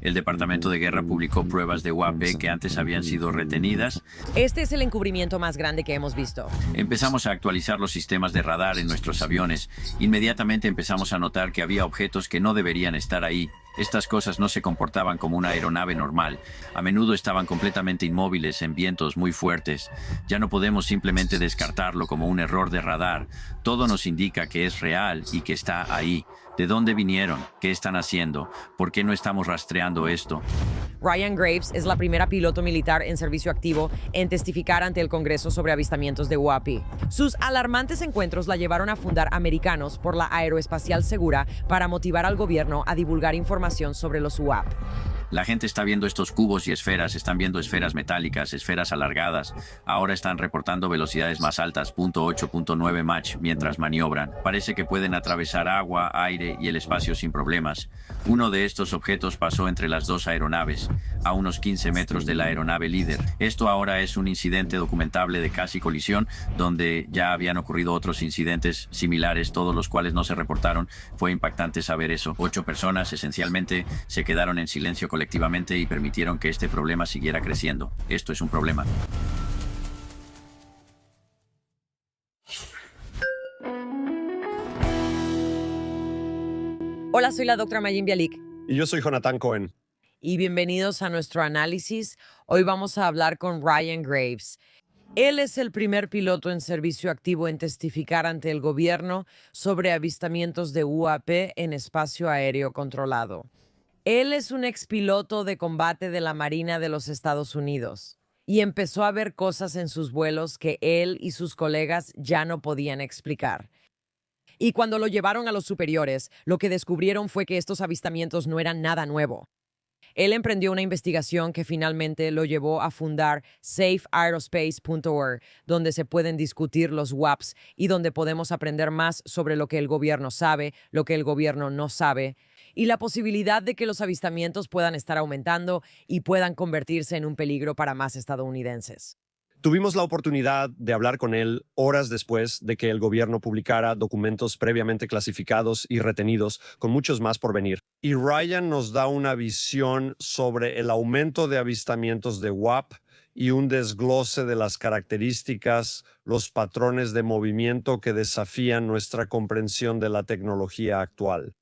El Departamento de Guerra publicó pruebas de UAP que antes habían sido retenidas. Este es el encubrimiento más grande que hemos visto. Empezamos a actualizar los sistemas de radar en nuestros aviones. Inmediatamente empezamos a notar que había objetos que no deberían estar ahí. Estas cosas no se comportaban como una aeronave normal. A menudo estaban completamente inmóviles en vientos muy fuertes. Ya no podemos simplemente descartarlo como un error de radar. Todo nos indica que es real y que está ahí. ¿De dónde vinieron? ¿Qué están haciendo? ¿Por qué no estamos rastreando esto? Ryan Graves es la primera piloto militar en servicio activo en testificar ante el Congreso sobre avistamientos de UAP. Sus alarmantes encuentros la llevaron a fundar Americanos por la Aeroespacial Segura para motivar al gobierno a divulgar información sobre los UAP. La gente está viendo estos cubos y esferas, están viendo esferas metálicas, esferas alargadas. Ahora están reportando velocidades más altas, .8, .9 Mach, mientras maniobran. Parece que pueden atravesar agua, aire y el espacio sin problemas. Uno de estos objetos pasó entre las dos aeronaves, a unos 15 metros de la aeronave líder. Esto ahora es un incidente documentable de casi colisión, donde ya habían ocurrido otros incidentes similares, todos los cuales no se reportaron. Fue impactante saber eso. 8 personas, esencialmente, se quedaron en silencio colectivamente y permitieron que este problema siguiera creciendo. Esto es un problema. Hola, soy la doctora Mayim Bialik. Y yo soy Jonathan Cohen. Y bienvenidos a nuestro análisis. Hoy vamos a hablar con Ryan Graves. Él es el primer piloto en servicio activo en testificar ante el gobierno sobre avistamientos de UAP en espacio aéreo controlado. Él es un expiloto de combate de la Marina de los Estados Unidos y empezó a ver cosas en sus vuelos que él y sus colegas ya no podían explicar. Y cuando lo llevaron a los superiores, lo que descubrieron fue que estos avistamientos no eran nada nuevo. Él emprendió una investigación que finalmente lo llevó a fundar safeaerospace.org, donde se pueden discutir los UAPs y donde podemos aprender más sobre lo que el gobierno sabe, lo que el gobierno no sabe, y la posibilidad de que los avistamientos puedan estar aumentando y puedan convertirse en un peligro para más estadounidenses. Tuvimos la oportunidad de hablar con él horas después de que el gobierno publicara documentos previamente clasificados y retenidos, con muchos más por venir. Y Ryan nos da una visión sobre el aumento de avistamientos de UAP y un desglose de las características, los patrones de movimiento que desafían nuestra comprensión de la tecnología actual.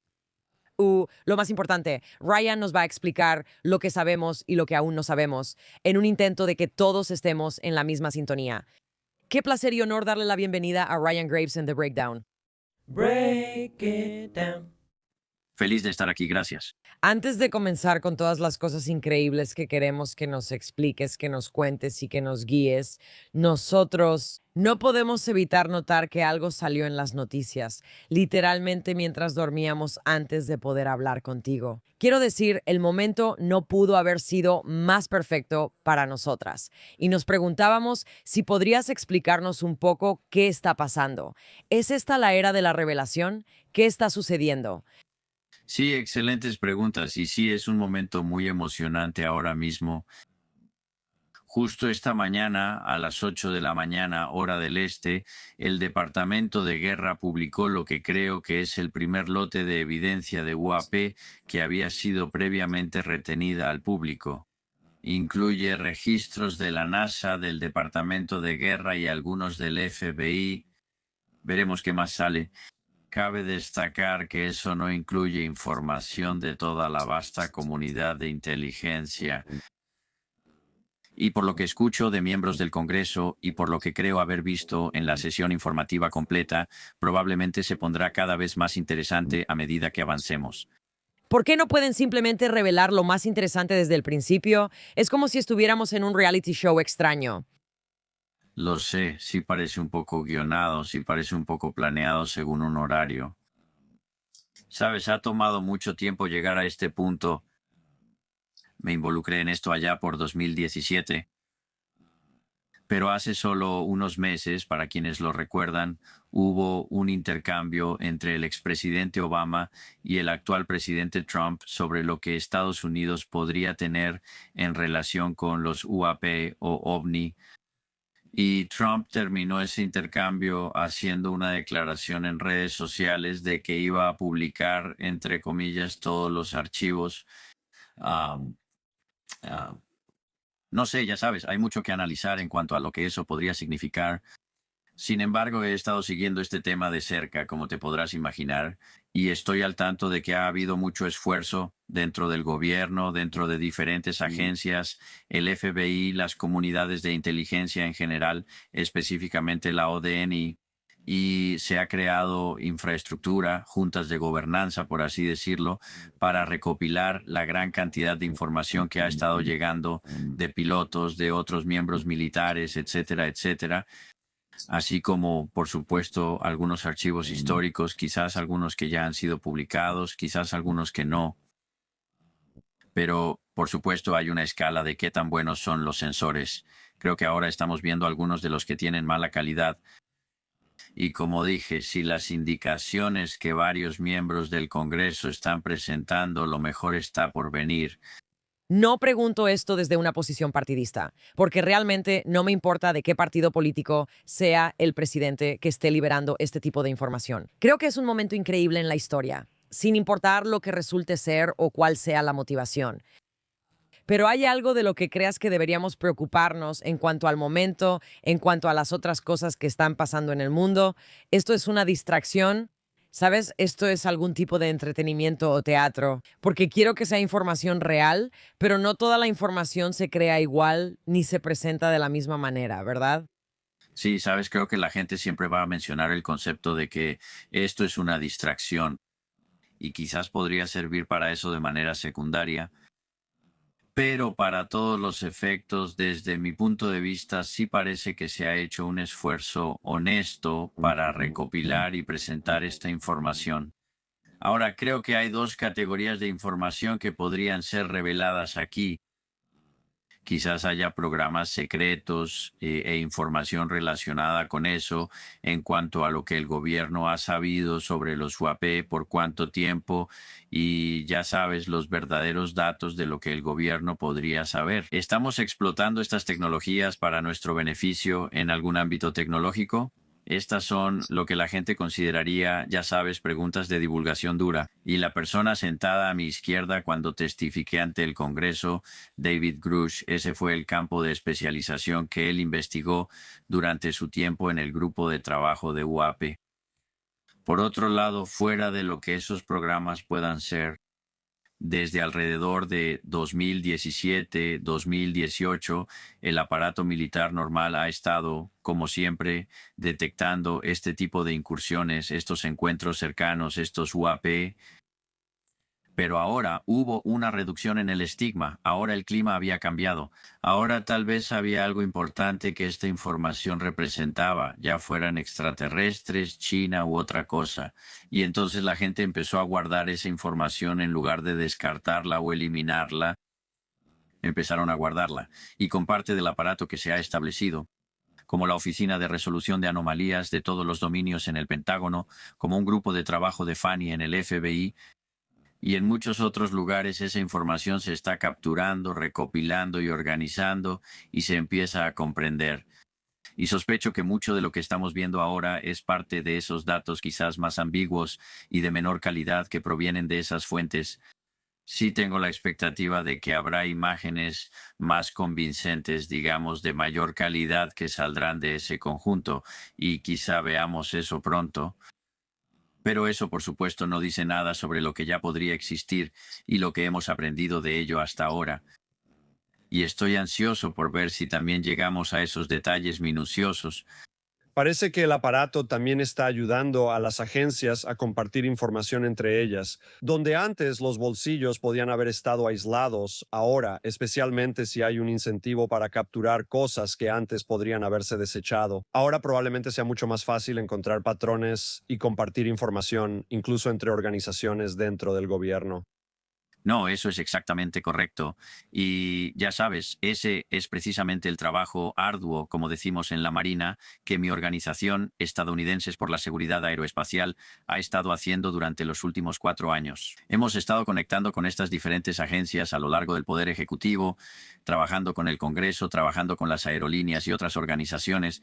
Lo más importante, Ryan nos va a explicar lo que sabemos y lo que aún no sabemos, en un intento de que todos estemos en la misma sintonía. Qué placer y honor darle la bienvenida a Ryan Graves en The Breakdown. Break it down. Feliz de estar aquí, gracias. Antes de comenzar con todas las cosas increíbles que queremos que nos expliques, que nos cuentes y que nos guíes, nosotros no podemos evitar notar que algo salió en las noticias, literalmente mientras dormíamos antes de poder hablar contigo. Quiero decir, el momento no pudo haber sido más perfecto para nosotras. Y nos preguntábamos si podrías explicarnos un poco qué está pasando. ¿Es esta la era de la revelación? ¿Qué está sucediendo? Sí, excelentes preguntas. Y sí, es un momento muy emocionante ahora mismo. Justo esta mañana, a las 8 de la mañana, hora del este, el Departamento de Guerra publicó lo que creo que es el primer lote de evidencia de UAP que había sido previamente retenida al público. Incluye registros de la NASA, del Departamento de Guerra y algunos del FBI. Veremos qué más sale. Cabe destacar que eso no incluye información de toda la vasta comunidad de inteligencia. Y por lo que escucho de miembros del Congreso y por lo que creo haber visto en la sesión informativa completa, probablemente se pondrá cada vez más interesante a medida que avancemos. ¿Por qué no pueden simplemente revelar lo más interesante desde el principio? Es como si estuviéramos en un reality show extraño. Lo sé, sí parece un poco guionado, sí parece un poco planeado según un horario. Sabes, ha tomado mucho tiempo llegar a este punto. Me involucré en esto allá por 2017. Pero hace solo unos meses, para quienes lo recuerdan, hubo un intercambio entre el expresidente Obama y el actual presidente Trump sobre lo que Estados Unidos podría tener en relación con los UAP o OVNI. Y Trump terminó ese intercambio haciendo una declaración en redes sociales de que iba a publicar, entre comillas, todos los archivos. Am, ah, no sé, ya sabes, hay mucho que analizar en cuanto a lo que eso podría significar. Sin embargo, he estado siguiendo este tema de cerca, como te podrás imaginar, y estoy al tanto de que ha habido mucho esfuerzo dentro del gobierno, dentro de diferentes agencias, el FBI, las comunidades de inteligencia en general, específicamente la ODNI, y se ha creado infraestructura, juntas de gobernanza, por así decirlo, para recopilar la gran cantidad de información que ha estado llegando de pilotos, de otros miembros militares, etcétera, etcétera, así como, por supuesto, algunos archivos históricos, quizás algunos que ya han sido publicados, quizás algunos que no, pero por supuesto hay una escala de qué tan buenos son los sensores. Creo que ahora estamos viendo algunos de los que tienen mala calidad. Y como dije, si las indicaciones que varios miembros del Congreso están presentando, lo mejor está por venir. No pregunto esto desde una posición partidista, porque realmente no me importa de qué partido político sea el presidente que esté liberando este tipo de información. Creo que es un momento increíble en la historia, sin importar lo que resulte ser o cuál sea la motivación. Pero ¿hay algo de lo que creas que deberíamos preocuparnos en cuanto al momento, en cuanto a las otras cosas que están pasando en el mundo? ¿Esto es una distracción? ¿Sabes? Esto es algún tipo de entretenimiento o teatro, porque quiero que sea información real, pero no toda la información se crea igual ni se presenta de la misma manera, ¿verdad? Sí, sabes, creo que la gente siempre va a mencionar el concepto de que esto es una distracción y quizás podría servir para eso de manera secundaria. Pero para todos los efectos, desde mi punto de vista, sí parece que se ha hecho un esfuerzo honesto para recopilar y presentar esta información. Ahora, creo que hay dos categorías de información que podrían ser reveladas aquí. Quizás haya programas secretos e información relacionada con eso en cuanto a lo que el gobierno ha sabido sobre los UAP, por cuánto tiempo y ya sabes los verdaderos datos de lo que el gobierno podría saber. ¿Estamos explotando estas tecnologías para nuestro beneficio en algún ámbito tecnológico? Estas son lo que la gente consideraría, ya sabes, preguntas de divulgación dura. Y la persona sentada a mi izquierda cuando testifiqué ante el Congreso, David Grush, ese fue el campo de especialización que él investigó durante su tiempo en el grupo de trabajo de UAP. Por otro lado, fuera de lo que esos programas puedan ser, desde alrededor de 2017, 2018, el aparato militar normal ha estado, como siempre, detectando este tipo de incursiones, estos encuentros cercanos, estos UAP, pero ahora hubo una reducción en el estigma, ahora el clima había cambiado, ahora tal vez había algo importante que esta información representaba, ya fueran extraterrestres, China u otra cosa, y entonces la gente empezó a guardar esa información en lugar de descartarla o eliminarla, empezaron a guardarla, y con parte del aparato que se ha establecido, como la Oficina de Resolución de Anomalías de todos los dominios en el Pentágono, como un grupo de trabajo de FANI en el FBI, y en muchos otros lugares esa información se está capturando, recopilando y organizando y se empieza a comprender. Y sospecho que mucho de lo que estamos viendo ahora es parte de esos datos quizás más ambiguos y de menor calidad que provienen de esas fuentes. Sí tengo la expectativa de que habrá imágenes más convincentes, digamos, de mayor calidad que saldrán de ese conjunto, y quizá veamos eso pronto. Pero eso, por supuesto, no dice nada sobre lo que ya podría existir y lo que hemos aprendido de ello hasta ahora. Y estoy ansioso por ver si también llegamos a esos detalles minuciosos. Parece que el aparato también está ayudando a las agencias a compartir información entre ellas. Donde antes los bolsillos podían haber estado aislados, ahora, especialmente si hay un incentivo para capturar cosas que antes podrían haberse desechado, ahora probablemente sea mucho más fácil encontrar patrones y compartir información, incluso entre organizaciones dentro del gobierno. No, eso es exactamente correcto. Y ya sabes, ese es precisamente el trabajo arduo, como decimos en la Marina, que mi organización, Estadounidenses por la Seguridad Aeroespacial, ha estado haciendo durante los últimos 4 años. Hemos estado conectando con estas diferentes agencias a lo largo del Poder Ejecutivo, trabajando con el Congreso, trabajando con las aerolíneas y otras organizaciones,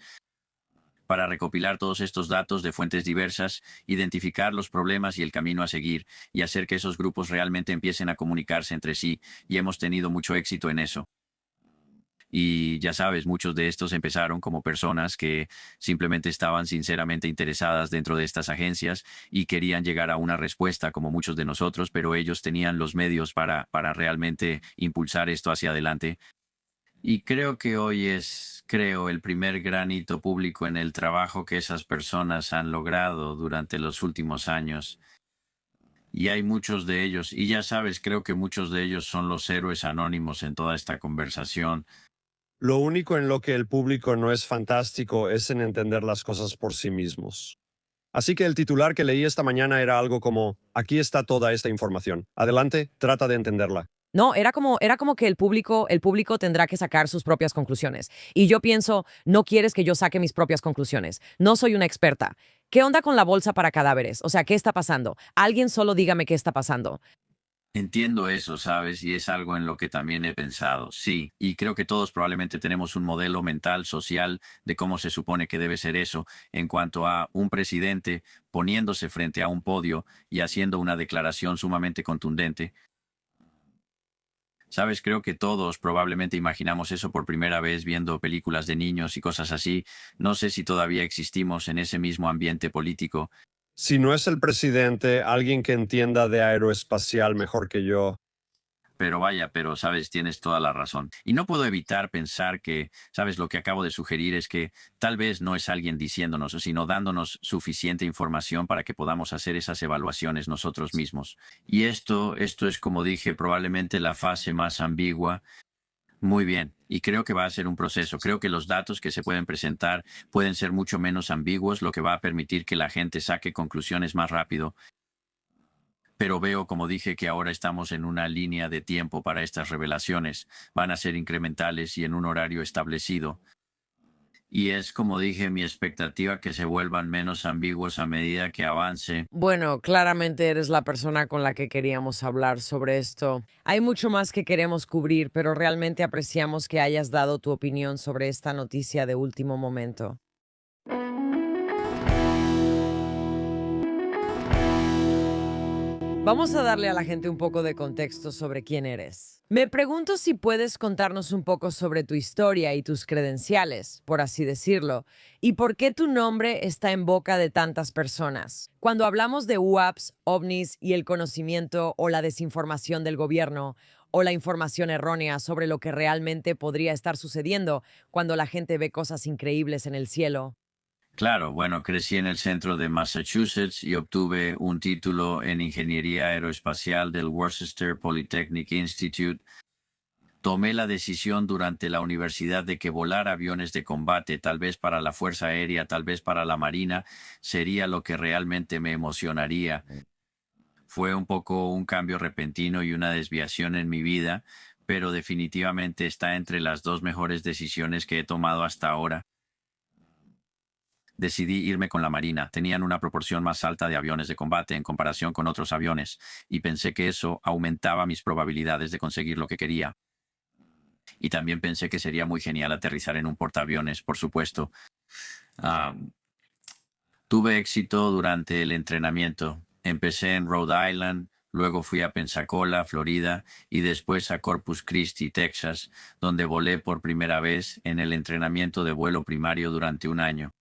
para recopilar todos estos datos de fuentes diversas, identificar los problemas y el camino a seguir, y hacer que esos grupos realmente empiecen a comunicarse entre sí, y hemos tenido mucho éxito en eso. Y ya sabes, muchos de estos empezaron como personas que simplemente estaban sinceramente interesadas dentro de estas agencias y querían llegar a una respuesta como muchos de nosotros, pero ellos tenían los medios para realmente impulsar esto hacia adelante. Y creo que hoy es, creo, el primer gran hito público en el trabajo que esas personas han logrado durante los últimos años. Y hay muchos de ellos, y ya sabes, creo que muchos de ellos son los héroes anónimos en toda esta conversación. Lo único en lo que el público no es fantástico es en entender las cosas por sí mismos. Así que el titular que leí esta mañana era algo como, aquí está toda esta información. Adelante, trata de entenderla. No, era como que el público tendrá que sacar sus propias conclusiones. Y yo pienso, no quieres que yo saque mis propias conclusiones. No soy una experta. ¿Qué onda con la bolsa para cadáveres? O sea, ¿qué está pasando? Alguien solo dígame qué está pasando. Entiendo eso, ¿sabes? Y es algo en lo que también he pensado, sí. Y creo que todos probablemente tenemos un modelo mental, social, de cómo se supone que debe ser eso, en cuanto a un presidente poniéndose frente a un podio y haciendo una declaración sumamente contundente. ¿Sabes? Creo que todos probablemente imaginamos eso por primera vez viendo películas de niños y cosas así. No sé si todavía existimos en ese mismo ambiente político. Si no es el presidente, alguien que entienda de aeroespacial mejor que yo. Pero vaya, pero sabes, tienes toda la razón. Y no puedo evitar pensar que, sabes, lo que acabo de sugerir es que tal vez no es alguien diciéndonos, sino dándonos suficiente información para que podamos hacer esas evaluaciones nosotros mismos. Y esto es, como dije, probablemente la fase más ambigua. Muy bien, y creo que va a ser un proceso. Creo que los datos que se pueden presentar pueden ser mucho menos ambiguos, lo que va a permitir que la gente saque conclusiones más rápido. Pero veo, como dije, que ahora estamos en una línea de tiempo para estas revelaciones. Van a ser incrementales y en un horario establecido. Y es, como dije, mi expectativa que se vuelvan menos ambiguos a medida que avance. Bueno, claramente eres la persona con la que queríamos hablar sobre esto. Hay mucho más que queremos cubrir, pero realmente apreciamos que hayas dado tu opinión sobre esta noticia de último momento. Vamos a darle a la gente un poco de contexto sobre quién eres. Me pregunto si puedes contarnos un poco sobre tu historia y tus credenciales, por así decirlo, y por qué tu nombre está en boca de tantas personas. Cuando hablamos de UAPs, ovnis y el conocimiento o la desinformación del gobierno, o la información errónea sobre lo que realmente podría estar sucediendo cuando la gente ve cosas increíbles en el cielo. Claro, bueno, crecí en el centro de Massachusetts y obtuve un título en Ingeniería Aeroespacial del Worcester Polytechnic Institute. Tomé la decisión durante la universidad de que volar aviones de combate, tal vez para la Fuerza Aérea, tal vez para la Marina, sería lo que realmente me emocionaría. Fue un poco un cambio repentino y una desviación en mi vida, pero definitivamente está entre las dos mejores decisiones que he tomado hasta ahora. Decidí irme con la Marina. Tenían una proporción más alta de aviones de combate en comparación con otros aviones, y pensé que eso aumentaba mis probabilidades de conseguir lo que quería. Y también pensé que sería muy genial aterrizar en un portaaviones, por supuesto. Ah, Tuve éxito durante el entrenamiento. Empecé en Rhode Island, luego fui a Pensacola, Florida, y después a Corpus Christi, Texas, donde volé por primera vez en el entrenamiento de vuelo primario durante un año.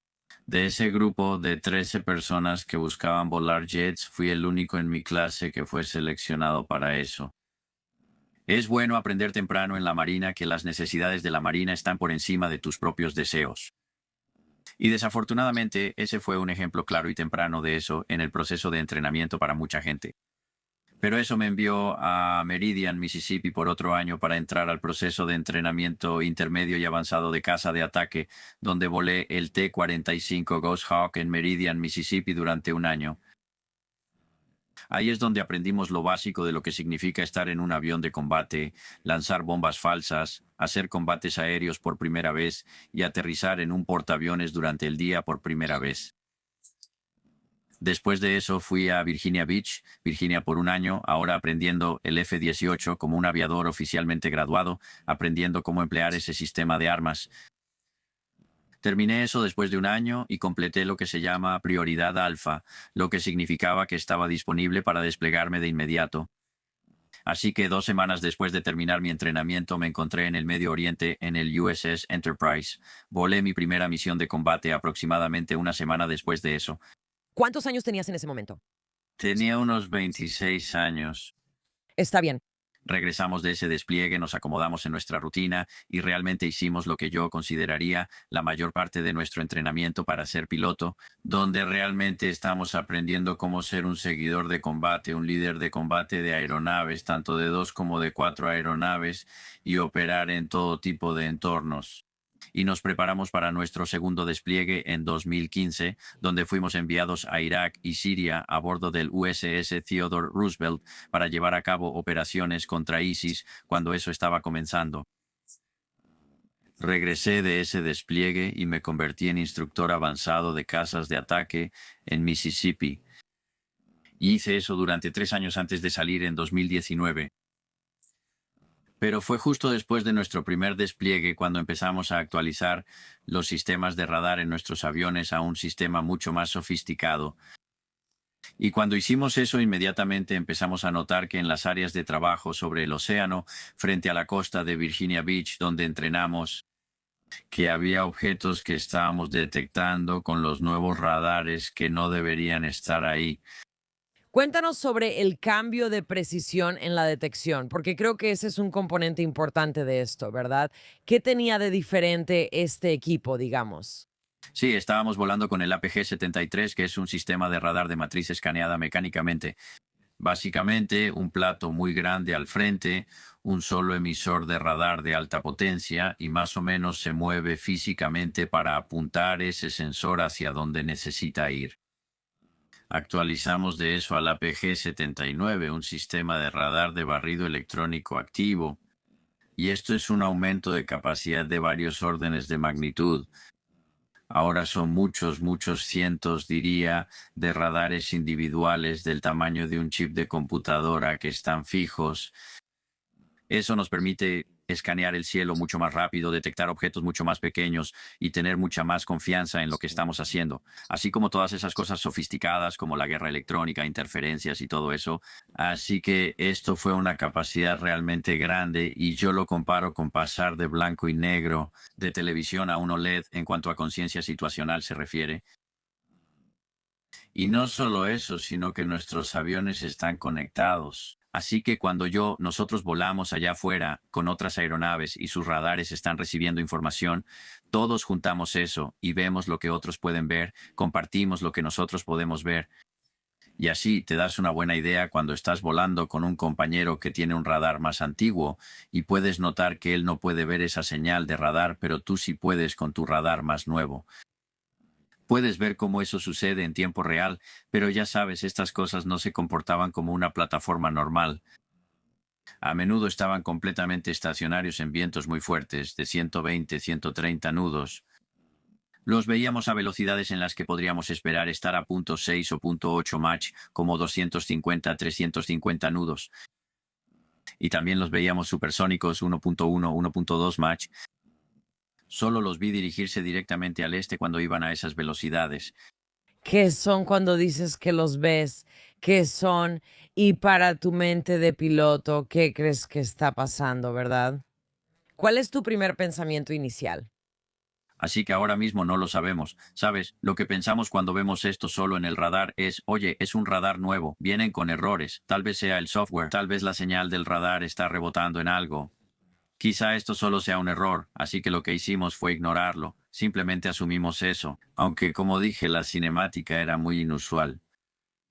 De ese grupo de 13 personas que buscaban volar jets, fui el único en mi clase que fue seleccionado para eso. Es bueno aprender temprano en la Marina que las necesidades de la Marina están por encima de tus propios deseos. Y desafortunadamente, ese fue un ejemplo claro y temprano de eso en el proceso de entrenamiento para mucha gente. Pero eso me envió a Meridian, Mississippi, por otro año para entrar al proceso de entrenamiento intermedio y avanzado de caza de ataque, donde volé el T-45 Ghost Hawk en Meridian, Mississippi, durante un año. Ahí es donde aprendimos lo básico de lo que significa estar en un avión de combate, lanzar bombas falsas, hacer combates aéreos por primera vez y aterrizar en un portaaviones durante el día por primera vez. Después de eso fui a Virginia Beach, Virginia, por un año, ahora aprendiendo el F-18 como un aviador oficialmente graduado, aprendiendo cómo emplear ese sistema de armas. Terminé eso después de un año y completé lo que se llama prioridad alfa, lo que significaba que estaba disponible para desplegarme de inmediato. Así que 2 semanas después de terminar mi entrenamiento me encontré en el Medio Oriente en el USS Enterprise. Volé mi primera misión de combate aproximadamente una semana después de eso. ¿Cuántos años tenías en ese momento? Tenía unos 26 años. Está bien. Regresamos de ese despliegue, nos acomodamos en nuestra rutina y realmente hicimos lo que yo consideraría la mayor parte de nuestro entrenamiento para ser piloto, donde realmente estamos aprendiendo cómo ser un seguidor de combate, un líder de combate de aeronaves, tanto de 2 como de 4 aeronaves, y operar en todo tipo de entornos. Y nos preparamos para nuestro segundo despliegue en 2015, donde fuimos enviados a Irak y Siria a bordo del USS Theodore Roosevelt para llevar a cabo operaciones contra ISIS cuando eso estaba comenzando. Regresé de ese despliegue y me convertí en instructor avanzado de casas de ataque en Mississippi. Y hice eso durante 3 años antes de salir en 2019. Pero fue justo después de nuestro primer despliegue cuando empezamos a actualizar los sistemas de radar en nuestros aviones a un sistema mucho más sofisticado. Y cuando hicimos eso, inmediatamente empezamos a notar que en las áreas de trabajo sobre el océano, frente a la costa de Virginia Beach, donde entrenamos, que había objetos que estábamos detectando con los nuevos radares que no deberían estar ahí. Cuéntanos sobre el cambio de precisión en la detección, porque creo que ese es un componente importante de esto, ¿verdad? ¿Qué tenía de diferente este equipo, digamos? Sí, estábamos volando con el APG-73, que es un sistema de radar de matriz escaneada mecánicamente. Básicamente, un plato muy grande al frente, un solo emisor de radar de alta potencia y más o menos se mueve físicamente para apuntar ese sensor hacia donde necesita ir. Actualizamos de eso al APG-79, un sistema de radar de barrido electrónico activo. Y esto es un aumento de capacidad de varios órdenes de magnitud. Ahora son muchos, muchos cientos, diría, de radares individuales del tamaño de un chip de computadora que están fijos. Eso nos permite escanear el cielo mucho más rápido, detectar objetos mucho más pequeños y tener mucha más confianza en lo que estamos haciendo, así como todas esas cosas sofisticadas como la guerra electrónica, interferencias y todo eso. Así que esto fue una capacidad realmente grande y yo lo comparo con pasar de blanco y negro de televisión a un OLED en cuanto a conciencia situacional se refiere. Y no solo eso, sino que nuestros aviones están conectados. Así que cuando nosotros volamos allá afuera con otras aeronaves y sus radares están recibiendo información, todos juntamos eso y vemos lo que otros pueden ver, compartimos lo que nosotros podemos ver. Y así te das una buena idea cuando estás volando con un compañero que tiene un radar más antiguo y puedes notar que él no puede ver esa señal de radar, pero tú sí puedes con tu radar más nuevo. Puedes ver cómo eso sucede en tiempo real, pero ya sabes, estas cosas no se comportaban como una plataforma normal. A menudo estaban completamente estacionarios en vientos muy fuertes, de 120, 130 nudos. Los veíamos a velocidades en las que podríamos esperar estar a .6 o .8 Mach, como 250, 350 nudos. Y también los veíamos supersónicos 1.1, 1.2 Mach. Solo los vi dirigirse directamente al este cuando iban a esas velocidades. ¿Qué son cuando dices que los ves? ¿Qué son? Y para tu mente de piloto, ¿qué crees que está pasando, verdad? ¿Cuál es tu primer pensamiento inicial? Así que ahora mismo no lo sabemos. ¿Sabes? Lo que pensamos cuando vemos esto solo en el radar es, oye, es un radar nuevo, vienen con errores, tal vez sea el software, tal vez la señal del radar está rebotando en algo. Quizá esto solo sea un error, así que lo que hicimos fue ignorarlo. Simplemente asumimos eso, aunque como dije, la cinemática era muy inusual.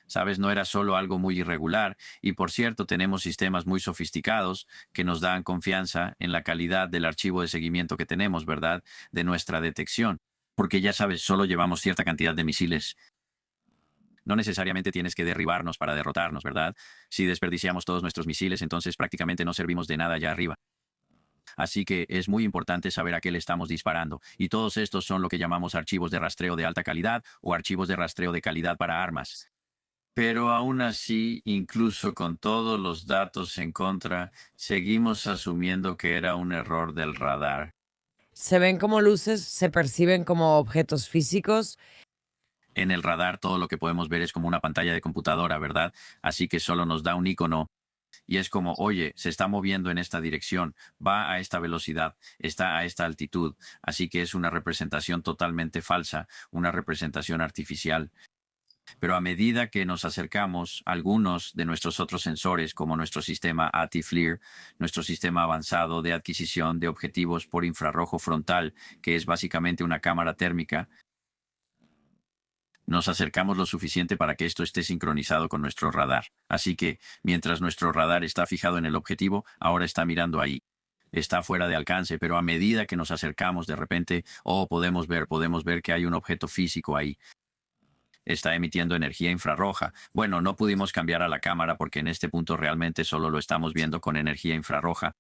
Sabes, no era solo algo muy irregular, y por cierto, tenemos sistemas muy sofisticados que nos dan confianza en la calidad del archivo de seguimiento que tenemos, ¿verdad? De nuestra detección. Porque ya sabes, solo llevamos cierta cantidad de misiles. No necesariamente tienes que derribarnos para derrotarnos, ¿verdad? Si desperdiciamos todos nuestros misiles, entonces prácticamente no servimos de nada allá arriba. Así que es muy importante saber a qué le estamos disparando, y todos estos son lo que llamamos archivos de rastreo de alta calidad o archivos de rastreo de calidad para armas. Pero aún así, incluso con todos los datos en contra, seguimos asumiendo que era un error del radar. ¿Se ven como luces? ¿Se perciben como objetos físicos? En el radar todo lo que podemos ver es como una pantalla de computadora, ¿verdad? Así que solo nos da un icono y es como, oye, se está moviendo en esta dirección, va a esta velocidad, está a esta altitud. Así que es una representación totalmente falsa, una representación artificial. Pero a medida que nos acercamos, algunos de nuestros otros sensores, como nuestro sistema ATI-FLIR, nuestro sistema avanzado de adquisición de objetivos por infrarrojo frontal, que es básicamente una cámara térmica, nos acercamos lo suficiente para que esto esté sincronizado con nuestro radar. Así que, mientras nuestro radar está fijado en el objetivo, ahora está mirando ahí. Está fuera de alcance, pero a medida que nos acercamos, de repente, podemos ver que hay un objeto físico ahí. Está emitiendo energía infrarroja. Bueno, no pudimos cambiar a la cámara porque en este punto realmente solo lo estamos viendo con energía infrarroja.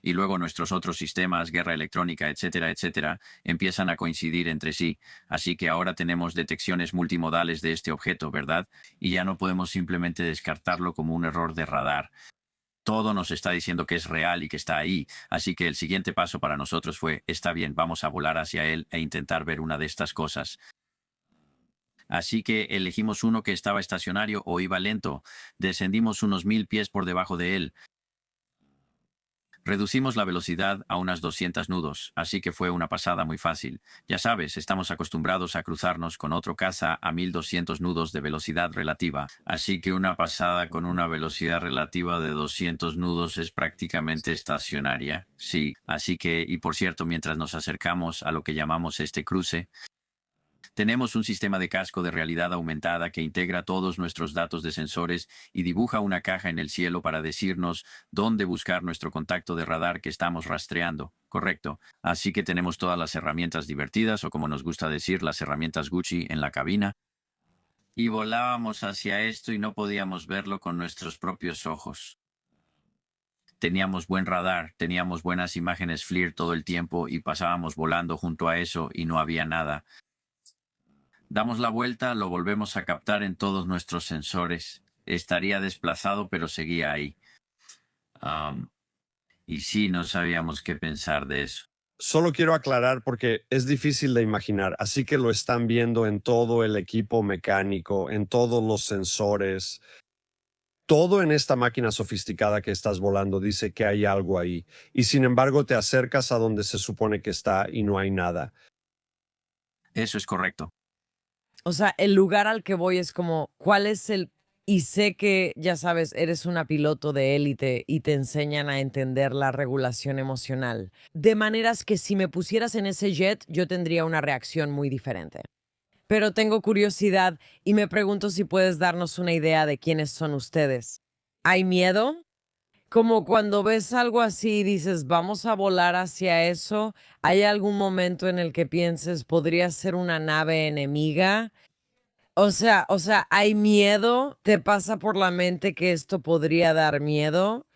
Y luego nuestros otros sistemas, guerra electrónica, etcétera, etcétera, empiezan a coincidir entre sí. Así que ahora tenemos detecciones multimodales de este objeto, ¿verdad? Y ya no podemos simplemente descartarlo como un error de radar. Todo nos está diciendo que es real y que está ahí. Así que el siguiente paso para nosotros fue, está bien, vamos a volar hacia él e intentar ver una de estas cosas. Así que elegimos uno que estaba estacionario o iba lento. Descendimos unos 1000 pies por debajo de él. Reducimos la velocidad a unas 200 nudos, así que fue una pasada muy fácil. Ya sabes, estamos acostumbrados a cruzarnos con otro caza a 1200 nudos de velocidad relativa, así que una pasada con una velocidad relativa de 200 nudos es prácticamente estacionaria. Sí, así que, y por cierto, mientras nos acercamos a lo que llamamos este cruce, tenemos un sistema de casco de realidad aumentada que integra todos nuestros datos de sensores y dibuja una caja en el cielo para decirnos dónde buscar nuestro contacto de radar que estamos rastreando. Correcto. Así que tenemos todas las herramientas divertidas, o como nos gusta decir, las herramientas Gucci en la cabina. Y volábamos hacia esto y no podíamos verlo con nuestros propios ojos. Teníamos buen radar, teníamos buenas imágenes FLIR todo el tiempo y pasábamos volando junto a eso y no había nada. Damos la vuelta, lo volvemos a captar en todos nuestros sensores. Estaría desplazado, pero seguía ahí. Y sí, no sabíamos qué pensar de eso. Solo quiero aclarar porque es difícil de imaginar, así que lo están viendo en todo el equipo mecánico, en todos los sensores. Todo en esta máquina sofisticada que estás volando dice que hay algo ahí, y sin embargo te acercas a donde se supone que está y no hay nada. Eso es correcto. O sea, el lugar al que voy es como, ¿cuál es el...? Y sé que, ya sabes, eres una piloto de élite y te enseñan a entender la regulación emocional. De maneras que si me pusieras en ese jet, yo tendría una reacción muy diferente. Pero tengo curiosidad y me pregunto si puedes darnos una idea de quiénes son ustedes. ¿Hay miedo? Como cuando ves algo así y dices, vamos a volar hacia eso, ¿hay algún momento en el que pienses, podría ser una nave enemiga? O sea, ¿hay miedo? ¿Te pasa por la mente que esto podría dar miedo?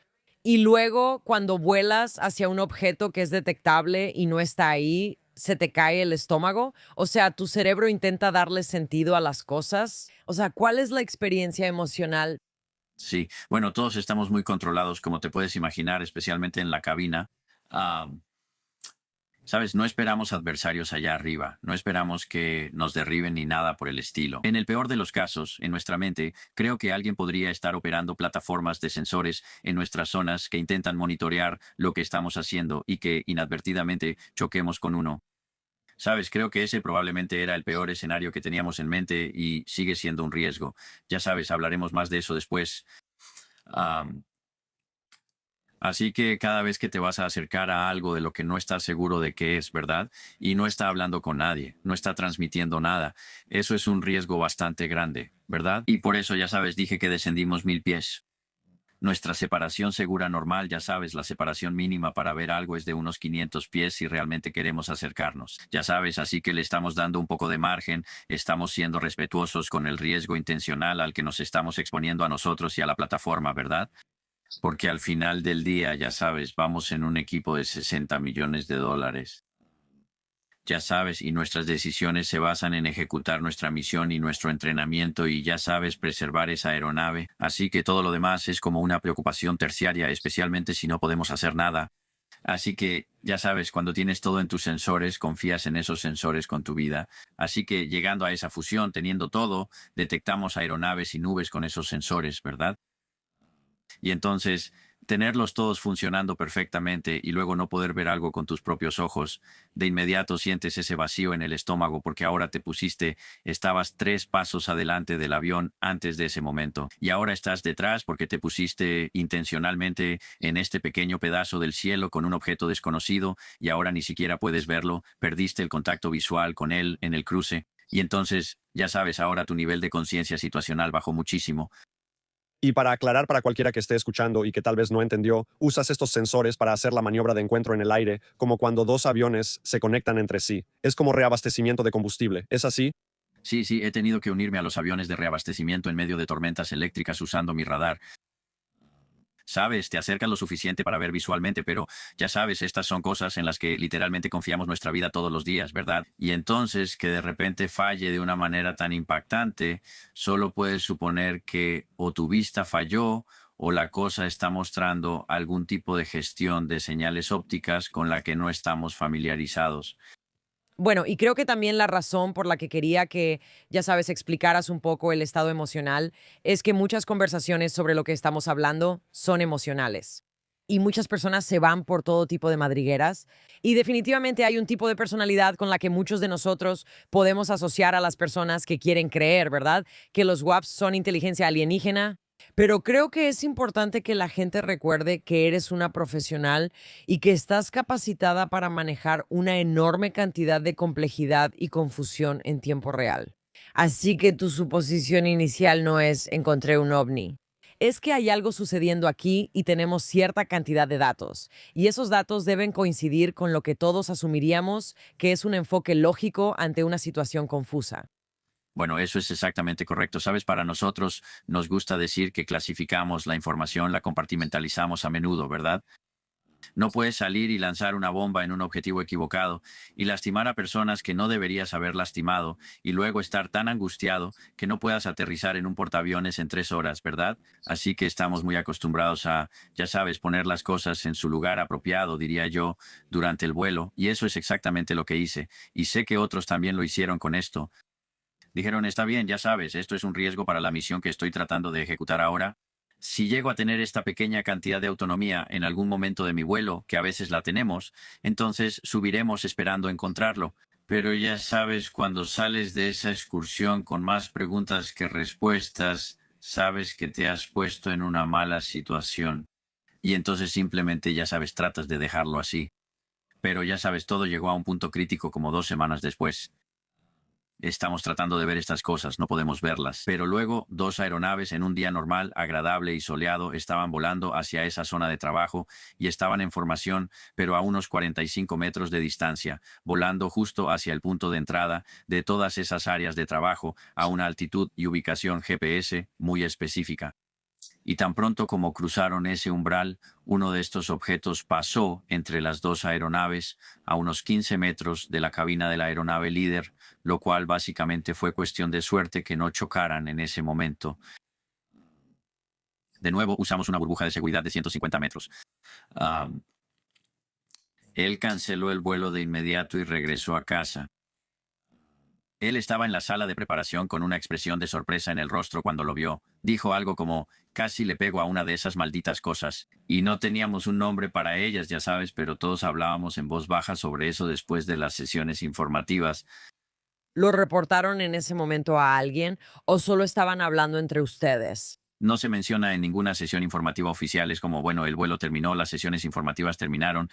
Y luego, cuando vuelas hacia un objeto que es detectable y no está ahí, ¿se te cae el estómago? O sea, ¿tu cerebro intenta darle sentido a las cosas? O sea, ¿cuál es la experiencia emocional? Sí, bueno, todos estamos muy controlados, como te puedes imaginar, especialmente en la cabina. Ah, Sabes, no esperamos adversarios allá arriba, no esperamos que nos derriben ni nada por el estilo. En el peor de los casos, en nuestra mente, creo que alguien podría estar operando plataformas de sensores en nuestras zonas que intentan monitorear lo que estamos haciendo y que inadvertidamente choquemos con uno. Sabes, creo que ese probablemente era el peor escenario que teníamos en mente y sigue siendo un riesgo. Ya sabes, hablaremos más de eso después. Así que cada vez que te vas a acercar a algo de lo que no estás seguro de qué es, ¿verdad? Y no está hablando con nadie, no está transmitiendo nada, eso es un riesgo bastante grande, ¿verdad? Y por eso, ya sabes, dije que descendimos 1000 pies. Nuestra separación segura normal, ya sabes, la separación mínima para ver algo es de unos 500 pies si realmente queremos acercarnos. Ya sabes, así que le estamos dando un poco de margen, estamos siendo respetuosos con el riesgo intencional al que nos estamos exponiendo a nosotros y a la plataforma, ¿verdad? Porque al final del día, ya sabes, vamos en un equipo de 60 millones de dólares. Ya sabes, y nuestras decisiones se basan en ejecutar nuestra misión y nuestro entrenamiento y ya sabes, preservar esa aeronave. Así que todo lo demás es como una preocupación terciaria, especialmente si no podemos hacer nada. Así que, ya sabes, cuando tienes todo en tus sensores, confías en esos sensores con tu vida. Así que, llegando a esa fusión, teniendo todo, detectamos aeronaves y nubes con esos sensores, ¿verdad? Y entonces, tenerlos todos funcionando perfectamente y luego no poder ver algo con tus propios ojos, de inmediato sientes ese vacío en el estómago porque ahora estabas 3 pasos adelante del avión antes de ese momento y ahora estás detrás porque te pusiste intencionalmente en este pequeño pedazo del cielo con un objeto desconocido y ahora ni siquiera puedes verlo, perdiste el contacto visual con él en el cruce. Y entonces, ya sabes, ahora tu nivel de conciencia situacional bajó muchísimo. Y para aclarar para cualquiera que esté escuchando y que tal vez no entendió, usas estos sensores para hacer la maniobra de encuentro en el aire, como cuando dos aviones se conectan entre sí. Es como reabastecimiento de combustible. ¿Es así? Sí, sí, he tenido que unirme a los aviones de reabastecimiento en medio de tormentas eléctricas usando mi radar. Sabes, te acercas lo suficiente para ver visualmente, pero ya sabes, estas son cosas en las que literalmente confiamos nuestra vida todos los días, ¿verdad? Y entonces que de repente falle de una manera tan impactante, solo puedes suponer que o tu vista falló o la cosa está mostrando algún tipo de gestión de señales ópticas con la que no estamos familiarizados. Bueno, y creo que también la razón por la que quería que, ya sabes, explicaras un poco el estado emocional es que muchas conversaciones sobre lo que estamos hablando son emocionales. Y muchas personas se van por todo tipo de madrigueras. Y definitivamente hay un tipo de personalidad con la que muchos de nosotros podemos asociar a las personas que quieren creer, ¿verdad? Que los WAPs son inteligencia alienígena. Pero creo que es importante que la gente recuerde que eres una profesional y que estás capacitada para manejar una enorme cantidad de complejidad y confusión en tiempo real. Así que tu suposición inicial no es encontré un ovni. Es que hay algo sucediendo aquí y tenemos cierta cantidad de datos. Y esos datos deben coincidir con lo que todos asumiríamos que es un enfoque lógico ante una situación confusa. Bueno, eso es exactamente correcto. Sabes, para nosotros nos gusta decir que clasificamos la información, la compartimentalizamos a menudo, ¿verdad? No puedes salir y lanzar una bomba en un objetivo equivocado y lastimar a personas que no deberías haber lastimado y luego estar tan angustiado que no puedas aterrizar en un portaaviones en 3 horas, ¿verdad? Así que estamos muy acostumbrados a, ya sabes, poner las cosas en su lugar apropiado, diría yo, durante el vuelo, y eso es exactamente lo que hice, y sé que otros también lo hicieron con esto. Dijeron, está bien, ya sabes, esto es un riesgo para la misión que estoy tratando de ejecutar ahora. Si llego a tener esta pequeña cantidad de autonomía en algún momento de mi vuelo, que a veces la tenemos, entonces subiremos esperando encontrarlo. Pero ya sabes, cuando sales de esa excursión con más preguntas que respuestas, sabes que te has puesto en una mala situación. Y entonces simplemente, ya sabes, tratas de dejarlo así. Pero ya sabes, todo llegó a un punto crítico como 2 semanas después. Estamos tratando de ver estas cosas, no podemos verlas. Pero luego, 2 aeronaves en un día normal, agradable y soleado estaban volando hacia esa zona de trabajo y estaban en formación, pero a unos 45 metros de distancia, volando justo hacia el punto de entrada de todas esas áreas de trabajo a una altitud y ubicación GPS muy específica. Y tan pronto como cruzaron ese umbral, uno de estos objetos pasó entre las 2 aeronaves a unos 15 metros de la cabina de la aeronave líder, lo cual básicamente fue cuestión de suerte que no chocaran en ese momento. De nuevo, usamos una burbuja de seguridad de 150 metros. Ah, él canceló el vuelo de inmediato y regresó a casa. Él estaba en la sala de preparación con una expresión de sorpresa en el rostro cuando lo vio. Dijo algo como, casi le pego a una de esas malditas cosas. Y no teníamos un nombre para ellas, ya sabes, pero todos hablábamos en voz baja sobre eso después de las sesiones informativas. ¿Lo reportaron en ese momento a alguien o solo estaban hablando entre ustedes? No se menciona en ninguna sesión informativa oficial, es como, bueno, el vuelo terminó, las sesiones informativas terminaron.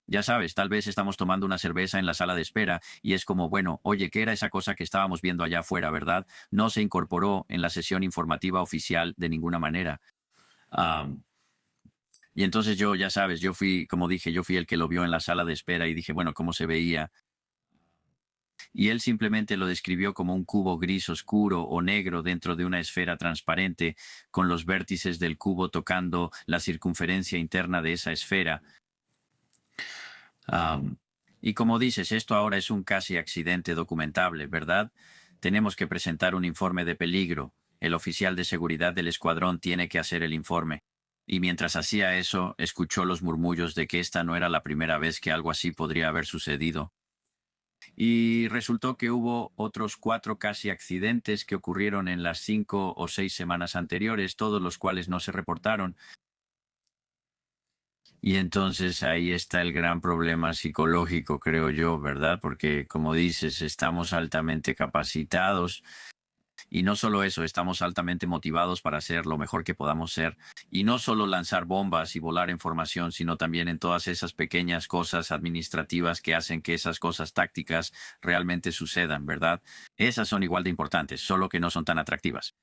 Ya sabes, tal vez estamos tomando una cerveza en la sala de espera y es como, bueno, oye, ¿qué era esa cosa que estábamos viendo allá afuera, verdad? No se incorporó en la sesión informativa oficial de ninguna manera. Am, y entonces yo, ya sabes, yo fui, como dije, yo fui el que lo vio en la sala de espera y dije, bueno, ¿cómo se veía? Y él simplemente lo describió como un cubo gris oscuro o negro dentro de una esfera transparente, con los vértices del cubo tocando la circunferencia interna de esa esfera. Am, y como dices, esto ahora es un casi accidente documentable, ¿verdad? Tenemos que presentar un informe de peligro. El oficial de seguridad del escuadrón tiene que hacer el informe. Y mientras hacía eso, escuchó los murmullos de que esta no era la primera vez que algo así podría haber sucedido. Y resultó que hubo otros 4 casi accidentes que ocurrieron en las 5 o 6 semanas anteriores, todos los cuales no se reportaron. Y entonces ahí está el gran problema psicológico, creo yo, ¿verdad? Porque, como dices, estamos altamente capacitados. Y no solo eso, estamos altamente motivados para hacer lo mejor que podamos ser. Y no solo lanzar bombas y volar información, sino también en todas esas pequeñas cosas administrativas que hacen que esas cosas tácticas realmente sucedan, ¿verdad? Esas son igual de importantes, solo que no son tan atractivas.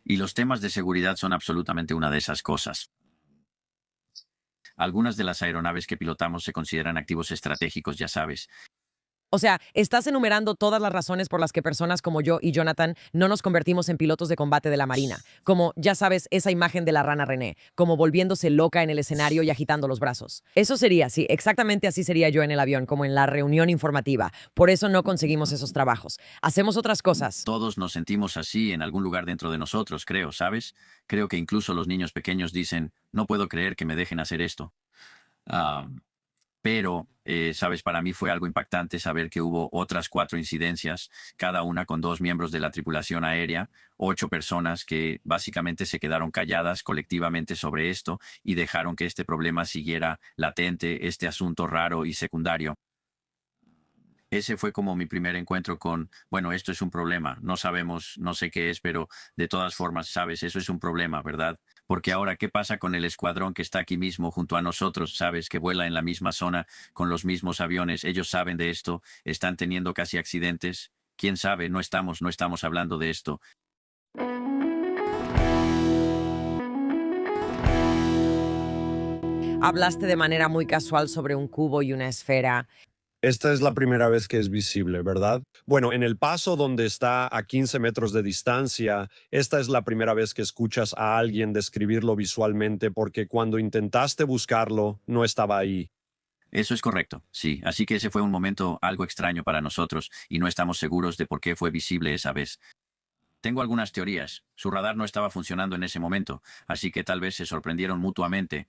Y los temas de seguridad son absolutamente una de esas cosas. Algunas de las aeronaves que pilotamos se consideran activos estratégicos, ya sabes. O sea, estás enumerando todas las razones por las que personas como yo y Jonathan no nos convertimos en pilotos de combate de la Marina. Como, ya sabes, esa imagen de la rana René, como volviéndose loca en el escenario y agitando los brazos. Eso sería, sí, exactamente así sería yo en el avión, como en la reunión informativa. Por eso no conseguimos esos trabajos. Hacemos otras cosas. Todos nos sentimos así en algún lugar dentro de nosotros, creo, ¿sabes? Creo que incluso los niños pequeños dicen, no puedo creer que me dejen hacer esto. Ah, pero, sabes, para mí fue algo impactante saber que hubo otras 4 incidencias, cada una con 2 miembros de la tripulación aérea, 8 personas que básicamente se quedaron calladas colectivamente sobre esto y dejaron que este problema siguiera latente, este asunto raro y secundario. Ese fue como mi primer encuentro con, bueno, esto es un problema, no sabemos, no sé qué es, pero de todas formas, sabes, eso es un problema, ¿verdad? Porque ahora, ¿qué pasa con el escuadrón que está aquí mismo junto a nosotros? Sabes, que vuela en la misma zona con los mismos aviones, ellos saben de esto, están teniendo casi accidentes. ¿Quién sabe? No estamos hablando de esto. Hablaste de manera muy casual sobre un cubo y una esfera. Esta es la primera vez que es visible, ¿verdad? Bueno, en el paso donde está a 15 metros de distancia, esta es la primera vez que escuchas a alguien describirlo visualmente porque cuando intentaste buscarlo, no estaba ahí. Eso es correcto, sí. Así que ese fue un momento algo extraño para nosotros y no estamos seguros de por qué fue visible esa vez. Tengo algunas teorías. Su radar no estaba funcionando en ese momento, así que tal vez se sorprendieron mutuamente.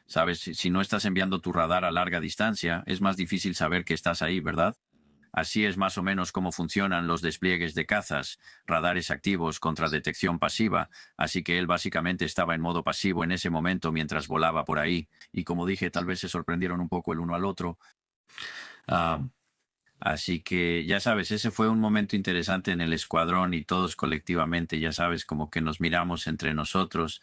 Sabes, si no estás enviando tu radar a larga distancia, es más difícil saber que estás ahí, ¿verdad? Así es más o menos cómo funcionan los despliegues de cazas, radares activos contra detección pasiva, así que él básicamente estaba en modo pasivo en ese momento mientras volaba por ahí, y como dije, tal vez se sorprendieron un poco el uno al otro. Ah, Así que ya sabes, ese fue un momento interesante en el escuadrón y todos colectivamente, ya sabes, como que nos miramos entre nosotros.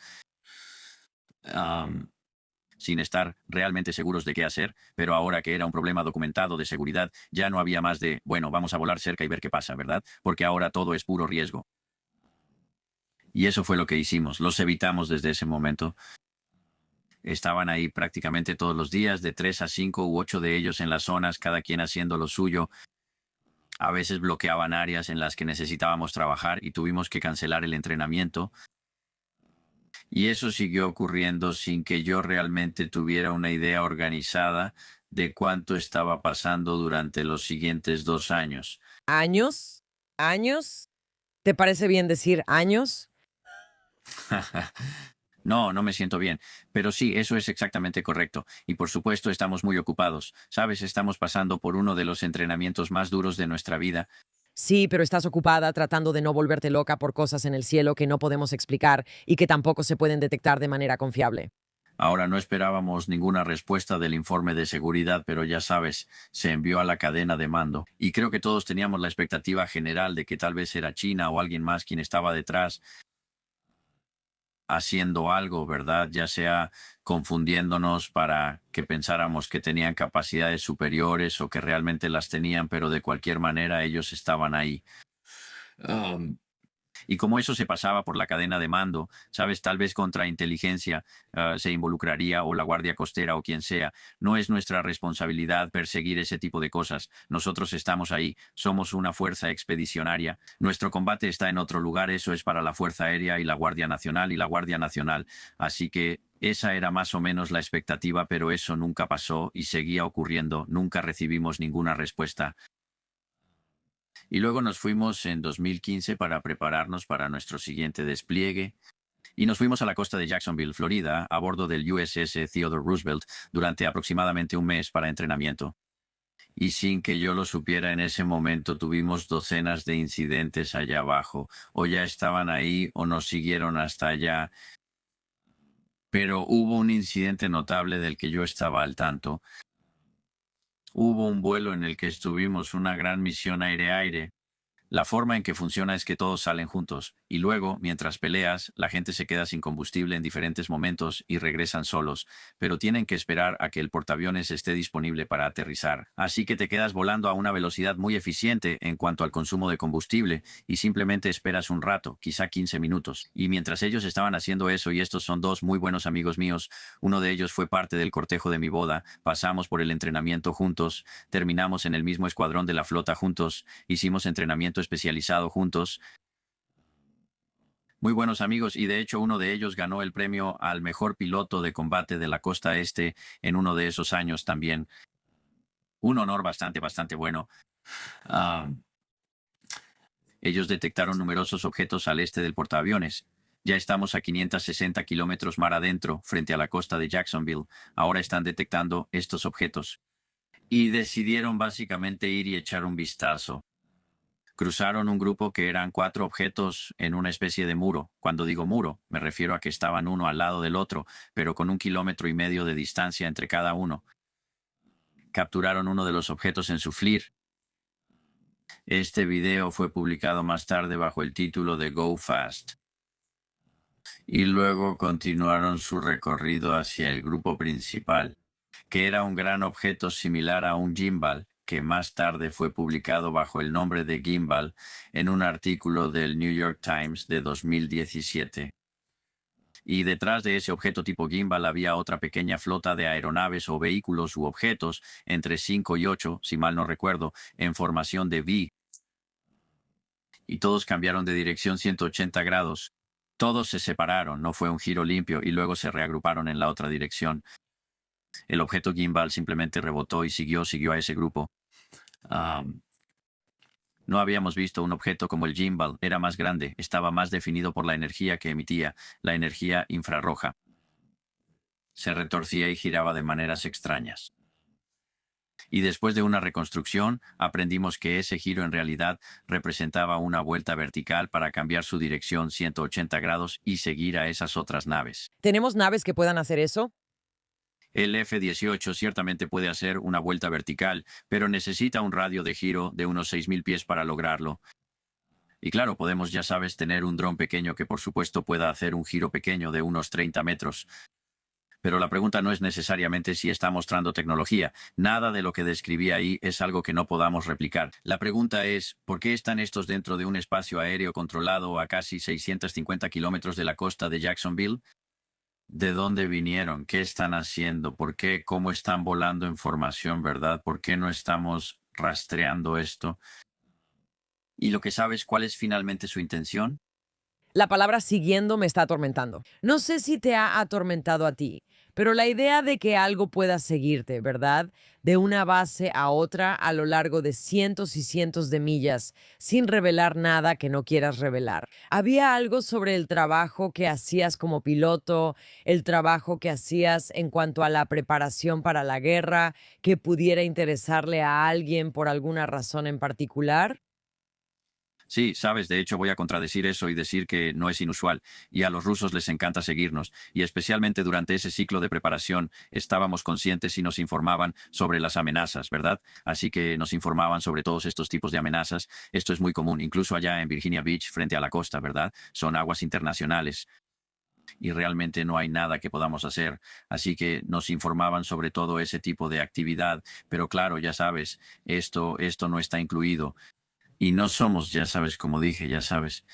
Sin estar realmente seguros de qué hacer, pero ahora que era un problema documentado de seguridad, ya no había más de, bueno, vamos a volar cerca y ver qué pasa, ¿verdad? Porque ahora todo es puro riesgo. Y eso fue lo que hicimos, los evitamos desde ese momento. Estaban ahí prácticamente todos los días, de 3 a 5 u 8 de ellos en las zonas, cada quien haciendo lo suyo. A veces bloqueaban áreas en las que necesitábamos trabajar y tuvimos que cancelar el entrenamiento. Y eso siguió ocurriendo sin que yo realmente tuviera una idea organizada de cuánto estaba pasando durante los siguientes 2 años. ¿Años? ¿Años? ¿Te parece bien decir años? No, no me siento bien. Pero sí, eso es exactamente correcto. Y por supuesto estamos muy ocupados. Sabes, estamos pasando por uno de los entrenamientos más duros de nuestra vida. Sí, pero estás ocupada tratando de no volverte loca por cosas en el cielo que no podemos explicar y que tampoco se pueden detectar de manera confiable. Ahora no esperábamos ninguna respuesta del informe de seguridad, pero ya sabes, se envió a la cadena de mando. Y creo que todos teníamos la expectativa general de que tal vez era China o alguien más quien estaba detrás haciendo algo, ¿verdad? Ya sea confundiéndonos para que pensáramos que tenían capacidades superiores o que realmente las tenían, pero de cualquier manera ellos estaban ahí. Y como eso se pasaba por la cadena de mando, sabes, tal vez contrainteligencia se involucraría o la Guardia Costera o quien sea. No es nuestra responsabilidad perseguir ese tipo de cosas. Nosotros estamos ahí, somos una fuerza expedicionaria. Nuestro combate está en otro lugar, eso es para la Fuerza Aérea y la Guardia Nacional y la Guardia Nacional. Así que esa era más o menos la expectativa, pero eso nunca pasó y seguía ocurriendo. Nunca recibimos ninguna respuesta. Y luego nos fuimos en 2015 para prepararnos para nuestro siguiente despliegue. Y nos fuimos a la costa de Jacksonville, Florida, a bordo del USS Theodore Roosevelt durante aproximadamente un mes para entrenamiento. Y sin que yo lo supiera en ese momento, tuvimos docenas de incidentes allá abajo, o ya estaban ahí o nos siguieron hasta allá. Pero hubo un incidente notable del que yo estaba al tanto. Hubo un vuelo en el que estuvimos una gran misión aire-aire. La forma en que funciona es que todos salen juntos, y luego, mientras peleas, la gente se queda sin combustible en diferentes momentos y regresan solos, pero tienen que esperar a que el portaaviones esté disponible para aterrizar. Así que te quedas volando a una velocidad muy eficiente en cuanto al consumo de combustible, y simplemente esperas un rato, quizá 15 minutos. Y mientras ellos estaban haciendo eso, y estos son dos muy buenos amigos míos, uno de ellos fue parte del cortejo de mi boda, pasamos por el entrenamiento juntos, terminamos en el mismo escuadrón de la flota juntos, hicimos entrenamiento especializado juntos. Muy buenos amigos, y de hecho uno de ellos ganó el premio al mejor piloto de combate de la costa este en uno de esos años también. Un honor bastante bueno. Ah, ellos detectaron numerosos objetos al este del portaaviones. Ya estamos a 560 kilómetros mar adentro, frente a la costa de Jacksonville. Ahora están detectando estos objetos. Y decidieron básicamente ir y echar un vistazo. Cruzaron un grupo que eran 4 objetos en una especie de muro. Cuando digo muro, me refiero a que estaban uno al lado del otro, pero con 1,5 kilómetros de distancia entre cada uno. Capturaron uno de los objetos en su FLIR. Este video fue publicado más tarde bajo el título de Go Fast. Y luego continuaron su recorrido hacia el grupo principal, que era un gran objeto similar a un gimbal, que más tarde fue publicado bajo el nombre de Gimbal en un artículo del New York Times de 2017. Y detrás de ese objeto tipo gimbal había otra pequeña flota de aeronaves o vehículos u objetos, entre 5 y 8, si mal no recuerdo, en formación de V. Y todos cambiaron de dirección 180 grados. Todos se separaron, no fue un giro limpio, y luego se reagruparon en la otra dirección. El objeto gimbal simplemente rebotó y siguió a ese grupo. No habíamos visto un objeto como el gimbal, era más grande, estaba más definido por la energía que emitía, la energía infrarroja. Se retorcía y giraba de maneras extrañas. Y después de una reconstrucción, aprendimos que ese giro en realidad representaba una vuelta vertical para cambiar su dirección 180 grados y seguir a esas otras naves. ¿Tenemos naves que puedan hacer eso? El F-18 ciertamente puede hacer una vuelta vertical, pero necesita un radio de giro de unos 6,000 pies para lograrlo. Y claro, podemos, ya sabes, tener un dron pequeño que por supuesto pueda hacer un giro pequeño de unos 30 metros. Pero la pregunta no es necesariamente si está mostrando tecnología. Nada de lo que describí ahí es algo que no podamos replicar. La pregunta es, ¿por qué están estos dentro de un espacio aéreo controlado a casi 650 kilómetros de la costa de Jacksonville? ¿De dónde vinieron? ¿Qué están haciendo? ¿Por qué? ¿Cómo están volando información, verdad? ¿Por qué no estamos rastreando esto? ¿Y lo que sabes, cuál es finalmente su intención? La palabra siguiendo me está atormentando. No sé si te ha atormentado a ti, pero la idea de que algo pueda seguirte, ¿verdad? De una base a otra a lo largo de cientos y cientos de millas, sin revelar nada que no quieras revelar. ¿Había algo sobre el trabajo que hacías como piloto, el trabajo que hacías en cuanto a la preparación para la guerra, que pudiera interesarle a alguien por alguna razón en particular? Sí, sabes, de hecho voy a contradecir eso y decir que no es inusual, y a los rusos les encanta seguirnos, y especialmente durante ese ciclo de preparación estábamos conscientes y nos informaban sobre las amenazas, ¿verdad? Así que nos informaban sobre todos estos tipos de amenazas. Esto es muy común, incluso allá en Virginia Beach, frente a la costa, ¿verdad? Son aguas internacionales y realmente no hay nada que podamos hacer. Así que nos informaban sobre todo ese tipo de actividad, pero claro, ya sabes, esto no está incluido. Y no somos, ya sabes, como dije, ya sabes.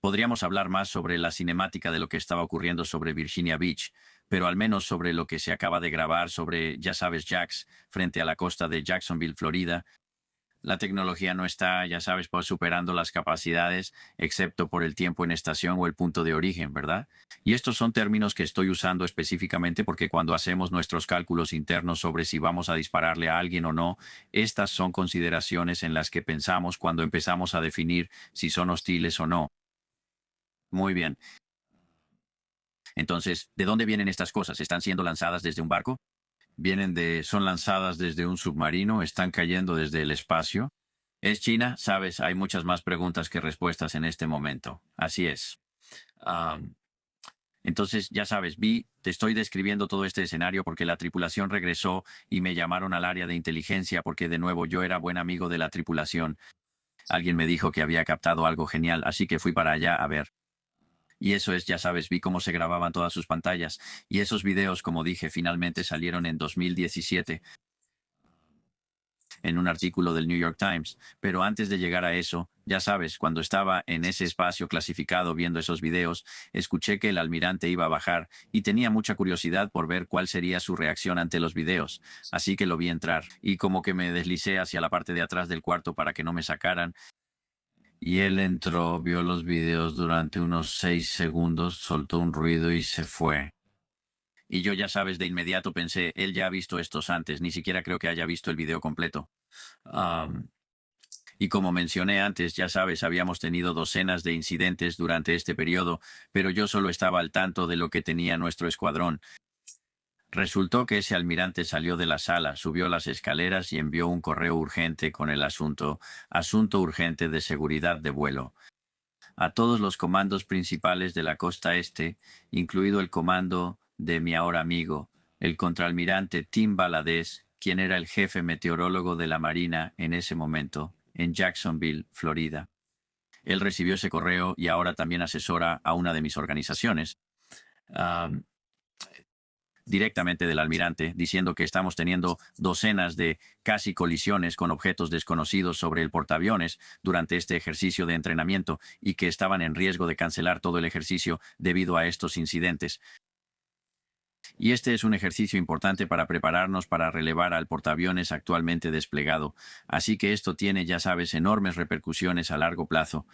Podríamos hablar más sobre la cinemática de lo que estaba ocurriendo sobre Virginia Beach, pero al menos sobre lo que se acaba de grabar sobre, ya sabes, Jax, frente a la costa de Jacksonville, Florida. La tecnología no está, ya sabes, pues superando las capacidades, excepto por el tiempo en estación o el punto de origen, ¿verdad? Y estos son términos que estoy usando específicamente porque cuando hacemos nuestros cálculos internos sobre si vamos a dispararle a alguien o no, estas son consideraciones en las que pensamos cuando empezamos a definir si son hostiles o no. Muy bien. Entonces, ¿de dónde vienen estas cosas? ¿Están siendo lanzadas desde un barco? Son lanzadas desde un submarino, están cayendo desde el espacio. ¿Es China? Sabes, hay muchas más preguntas que respuestas en este momento. Así es. Am, entonces, ya sabes, te estoy describiendo todo este escenario porque la tripulación regresó y me llamaron al área de inteligencia porque de nuevo yo era buen amigo de la tripulación. Alguien me dijo que había captado algo genial, así que fui para allá a ver. Y eso es, ya sabes, vi cómo se grababan todas sus pantallas. Y esos videos, como dije, finalmente salieron en 2017 en un artículo del New York Times. Pero antes de llegar a eso, ya sabes, cuando estaba en ese espacio clasificado viendo esos videos, escuché que el almirante iba a bajar y tenía mucha curiosidad por ver cuál sería su reacción ante los videos. Así que lo vi entrar y como que me deslicé hacia la parte de atrás del cuarto para que no me sacaran. Y él entró, vio los videos durante unos 6 segundos, soltó un ruido y se fue. Y yo, ya sabes, de inmediato pensé, él ya ha visto estos antes, ni siquiera creo que haya visto el video completo. Am, y como mencioné antes, ya sabes, habíamos tenido docenas de incidentes durante este periodo, pero yo solo estaba al tanto de lo que tenía nuestro escuadrón. Resultó que ese almirante salió de la sala, subió las escaleras y envió un correo urgente con el asunto urgente de seguridad de vuelo, a todos los comandos principales de la costa este, incluido el comando de mi ahora amigo, el contraalmirante Tim Valadez, quien era el jefe meteorólogo de la Marina en ese momento, en Jacksonville, Florida. Él recibió ese correo y ahora también asesora a una de mis organizaciones. Directamente del almirante, diciendo que estamos teniendo docenas de casi colisiones con objetos desconocidos sobre el portaaviones durante este ejercicio de entrenamiento y que estaban en riesgo de cancelar todo el ejercicio debido a estos incidentes. Y este es un ejercicio importante para prepararnos para relevar al portaaviones actualmente desplegado. Así que esto tiene, ya sabes, enormes repercusiones a largo plazo.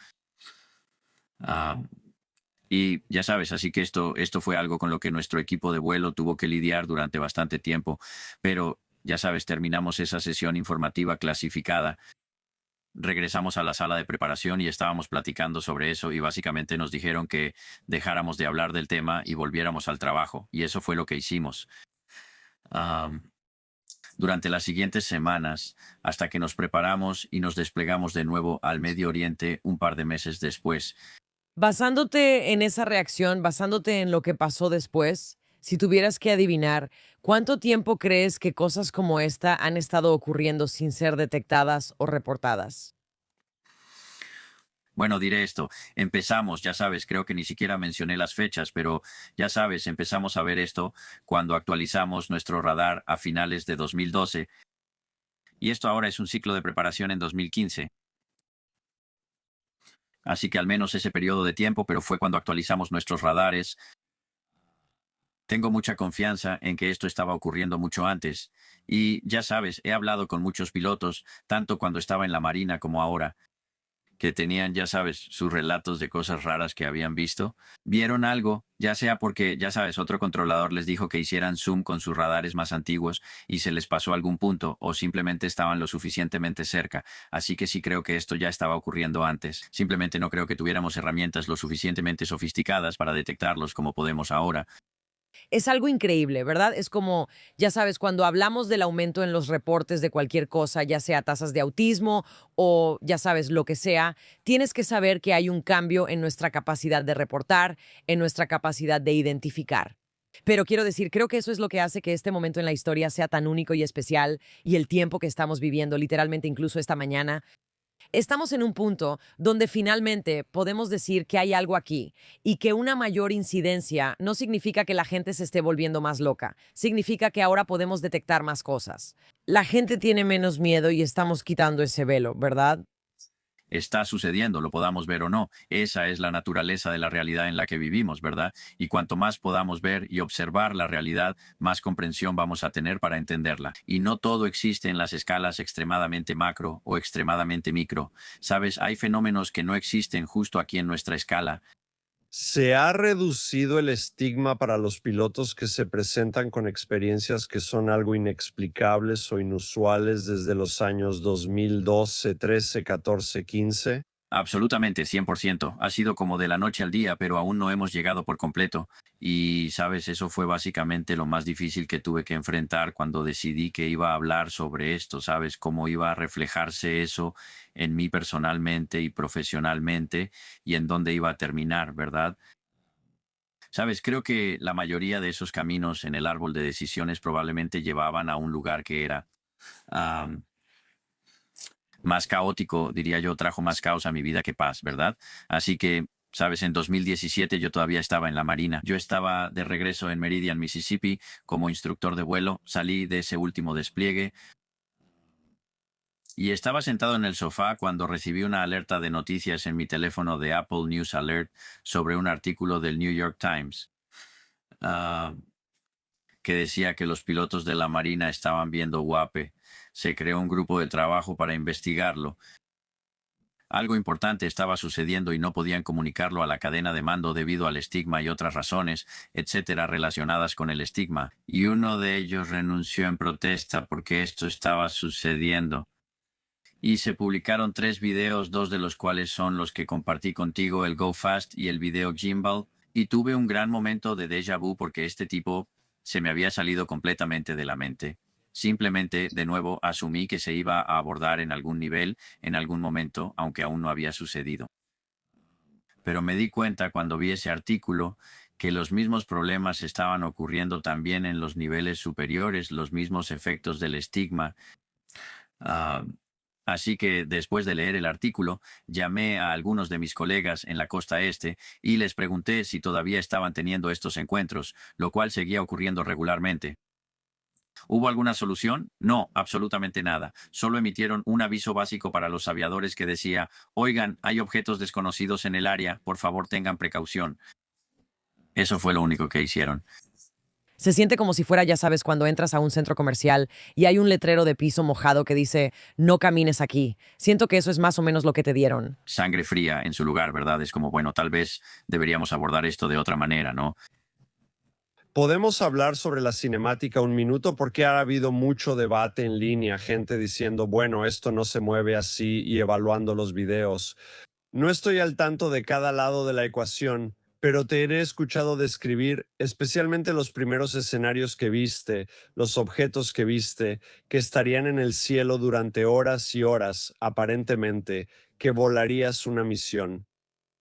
Y ya sabes, así que esto fue algo con lo que nuestro equipo de vuelo tuvo que lidiar durante bastante tiempo. Pero, ya sabes, terminamos esa sesión informativa clasificada. Regresamos a la sala de preparación y estábamos platicando sobre eso y básicamente nos dijeron que dejáramos de hablar del tema y volviéramos al trabajo. Y eso fue lo que hicimos. Am, durante las siguientes semanas, hasta que nos preparamos y nos desplegamos de nuevo al Medio Oriente un par de meses después. Basándote en esa reacción, basándote en lo que pasó después, si tuvieras que adivinar, ¿cuánto tiempo crees que cosas como esta han estado ocurriendo sin ser detectadas o reportadas? Bueno, diré esto. Empezamos, ya sabes, creo que ni siquiera mencioné las fechas, pero ya sabes, empezamos a ver esto cuando actualizamos nuestro radar a finales de 2012. Y esto ahora es un ciclo de preparación en 2015. Así que al menos ese periodo de tiempo, pero fue cuando actualizamos nuestros radares. Tengo mucha confianza en que esto estaba ocurriendo mucho antes. Y ya sabes, he hablado con muchos pilotos, tanto cuando estaba en la Marina como ahora, que tenían, ya sabes, sus relatos de cosas raras que habían visto. Vieron algo, ya sea porque, ya sabes, otro controlador les dijo que hicieran zoom con sus radares más antiguos y se les pasó algún punto, o simplemente estaban lo suficientemente cerca. Así que sí creo que esto ya estaba ocurriendo antes. Simplemente no creo que tuviéramos herramientas lo suficientemente sofisticadas para detectarlos como podemos ahora. Es algo increíble, ¿verdad? Es como, ya sabes, cuando hablamos del aumento en los reportes de cualquier cosa, ya sea tasas de autismo o, ya sabes, lo que sea, tienes que saber que hay un cambio en nuestra capacidad de reportar, en nuestra capacidad de identificar. Pero quiero decir, creo que eso es lo que hace que este momento en la historia sea tan único y especial y el tiempo que estamos viviendo, literalmente incluso esta mañana. Estamos en un punto donde finalmente podemos decir que hay algo aquí y que una mayor incidencia no significa que la gente se esté volviendo más loca, significa que ahora podemos detectar más cosas. La gente tiene menos miedo y estamos quitando ese velo, ¿verdad? Está sucediendo, lo podamos ver o no. Esa es la naturaleza de la realidad en la que vivimos, ¿verdad? Y cuanto más podamos ver y observar la realidad, más comprensión vamos a tener para entenderla. Y no todo existe en las escalas extremadamente macro o extremadamente micro. Sabes, hay fenómenos que no existen justo aquí en nuestra escala. ¿Se ha reducido el estigma para los pilotos que se presentan con experiencias que son algo inexplicables o inusuales desde los años 2012, 13, 14, 15? Absolutamente, 100%. Ha sido como de la noche al día, pero aún no hemos llegado por completo. Y, sabes, eso fue básicamente lo más difícil que tuve que enfrentar cuando decidí que iba a hablar sobre esto, ¿sabes? Cómo iba a reflejarse eso en mí personalmente y profesionalmente y en dónde iba a terminar, ¿verdad? Sabes, creo que la mayoría de esos caminos en el árbol de decisiones probablemente llevaban a un lugar que era más caótico, diría yo, trajo más caos a mi vida que paz, ¿verdad? Así que, sabes, en 2017 yo todavía estaba en la Marina. Yo estaba de regreso en Meridian, Mississippi, como instructor de vuelo. Salí de ese último despliegue y estaba sentado en el sofá cuando recibí una alerta de noticias en mi teléfono de Apple News Alert sobre un artículo del New York Times. Ah, que decía que los pilotos de la Marina estaban viendo guape. Se creó un grupo de trabajo para investigarlo. Algo importante estaba sucediendo y no podían comunicarlo a la cadena de mando debido al estigma y otras razones, etcétera, relacionadas con el estigma. Y uno de ellos renunció en protesta porque esto estaba sucediendo. Y se publicaron 3 videos, 2 de los cuales son los que compartí contigo, el Go Fast y el video Gimbal, y tuve un gran momento de déjà vu porque este tipo se me había salido completamente de la mente. Simplemente, de nuevo, asumí que se iba a abordar en algún nivel, en algún momento, aunque aún no había sucedido. Pero me di cuenta cuando vi ese artículo que los mismos problemas estaban ocurriendo también en los niveles superiores, los mismos efectos del estigma. Ah, Así que después de leer el artículo, llamé a algunos de mis colegas en la costa este y les pregunté si todavía estaban teniendo estos encuentros, lo cual seguía ocurriendo regularmente. ¿Hubo alguna solución? No, absolutamente nada. Solo emitieron un aviso básico para los aviadores que decía, oigan, hay objetos desconocidos en el área, por favor tengan precaución. Eso fue lo único que hicieron. Se siente como si fuera, ya sabes, cuando entras a un centro comercial y hay un letrero de piso mojado que dice, no camines aquí. Siento que eso es más o menos lo que te dieron. Sangre fría en su lugar, ¿verdad? Es como, bueno, tal vez deberíamos abordar esto de otra manera, ¿no? ¿Podemos hablar sobre la cinemática un minuto? Porque ha habido mucho debate en línea, gente diciendo, bueno, esto no se mueve así y evaluando los videos. No estoy al tanto de cada lado de la ecuación, pero te he escuchado describir especialmente los primeros escenarios que viste, los objetos que viste, que estarían en el cielo durante horas y horas, aparentemente, que volarías una misión.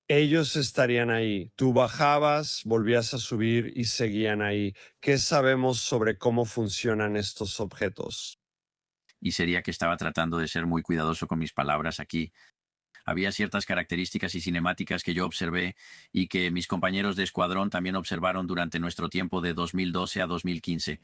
Ellos estarían ahí. Tú bajabas, volvías a subir y seguían ahí. ¿Qué sabemos sobre cómo funcionan estos objetos? Y sería que estaba tratando de ser muy cuidadoso con mis palabras aquí. Había ciertas características y cinemáticas que yo observé y que mis compañeros de escuadrón también observaron durante nuestro tiempo de 2012 a 2015.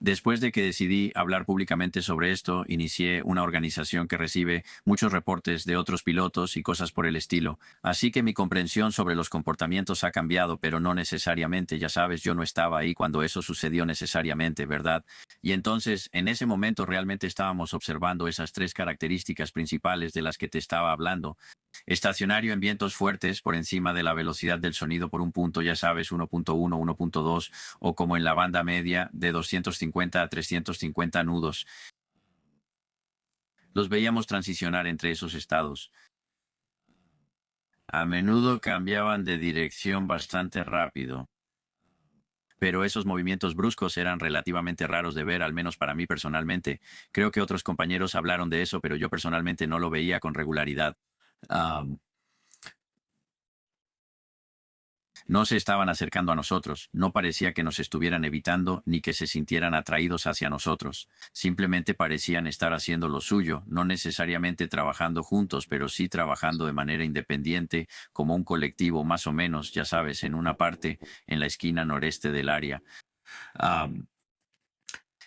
Después de que decidí hablar públicamente sobre esto, inicié una organización que recibe muchos reportes de otros pilotos y cosas por el estilo. Así que mi comprensión sobre los comportamientos ha cambiado, pero no necesariamente. Ya sabes, yo no estaba ahí cuando eso sucedió necesariamente, ¿verdad? Y entonces, en ese momento realmente estábamos observando esas 3 características principales de las que te estaba hablando. Estacionario en vientos fuertes por encima de la velocidad del sonido por un punto, ya sabes, 1.1, 1.2, o como en la banda media de 250 a 350 nudos. Los veíamos transicionar entre esos estados. A menudo cambiaban de dirección bastante rápido. Pero esos movimientos bruscos eran relativamente raros de ver, al menos para mí personalmente. Creo que otros compañeros hablaron de eso, pero yo personalmente no lo veía con regularidad. No se estaban acercando a nosotros, no parecía que nos estuvieran evitando ni que se sintieran atraídos hacia nosotros. Simplemente parecían estar haciendo lo suyo, no necesariamente trabajando juntos, pero sí trabajando de manera independiente, como un colectivo más o menos, ya sabes, en una parte, en la esquina noreste del área.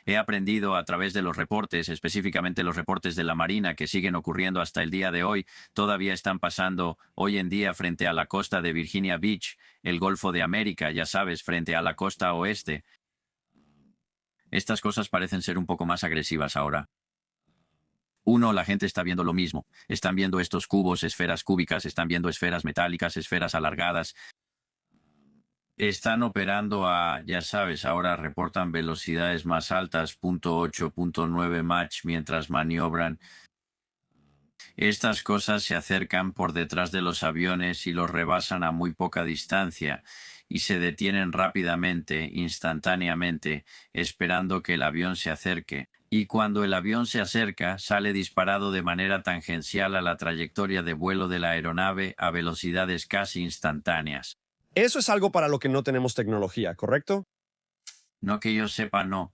He aprendido a través de los reportes, específicamente los reportes de la Marina, que siguen ocurriendo hasta el día de hoy, todavía están pasando hoy en día frente a la costa de Virginia Beach, el Golfo de América, ya sabes, frente a la costa oeste. Estas cosas parecen ser un poco más agresivas ahora. Uno, la gente está viendo lo mismo. Están viendo estos cubos, esferas cúbicas, están viendo esferas metálicas, esferas alargadas. Están operando a, ya sabes, ahora reportan velocidades más altas, .8, .9 Mach, mientras maniobran. Estas cosas se acercan por detrás de los aviones y los rebasan a muy poca distancia y se detienen rápidamente, instantáneamente, esperando que el avión se acerque. Y cuando el avión se acerca, sale disparado de manera tangencial a la trayectoria de vuelo de la aeronave a velocidades casi instantáneas. Eso es algo para lo que no tenemos tecnología, ¿correcto? No que yo sepa, no.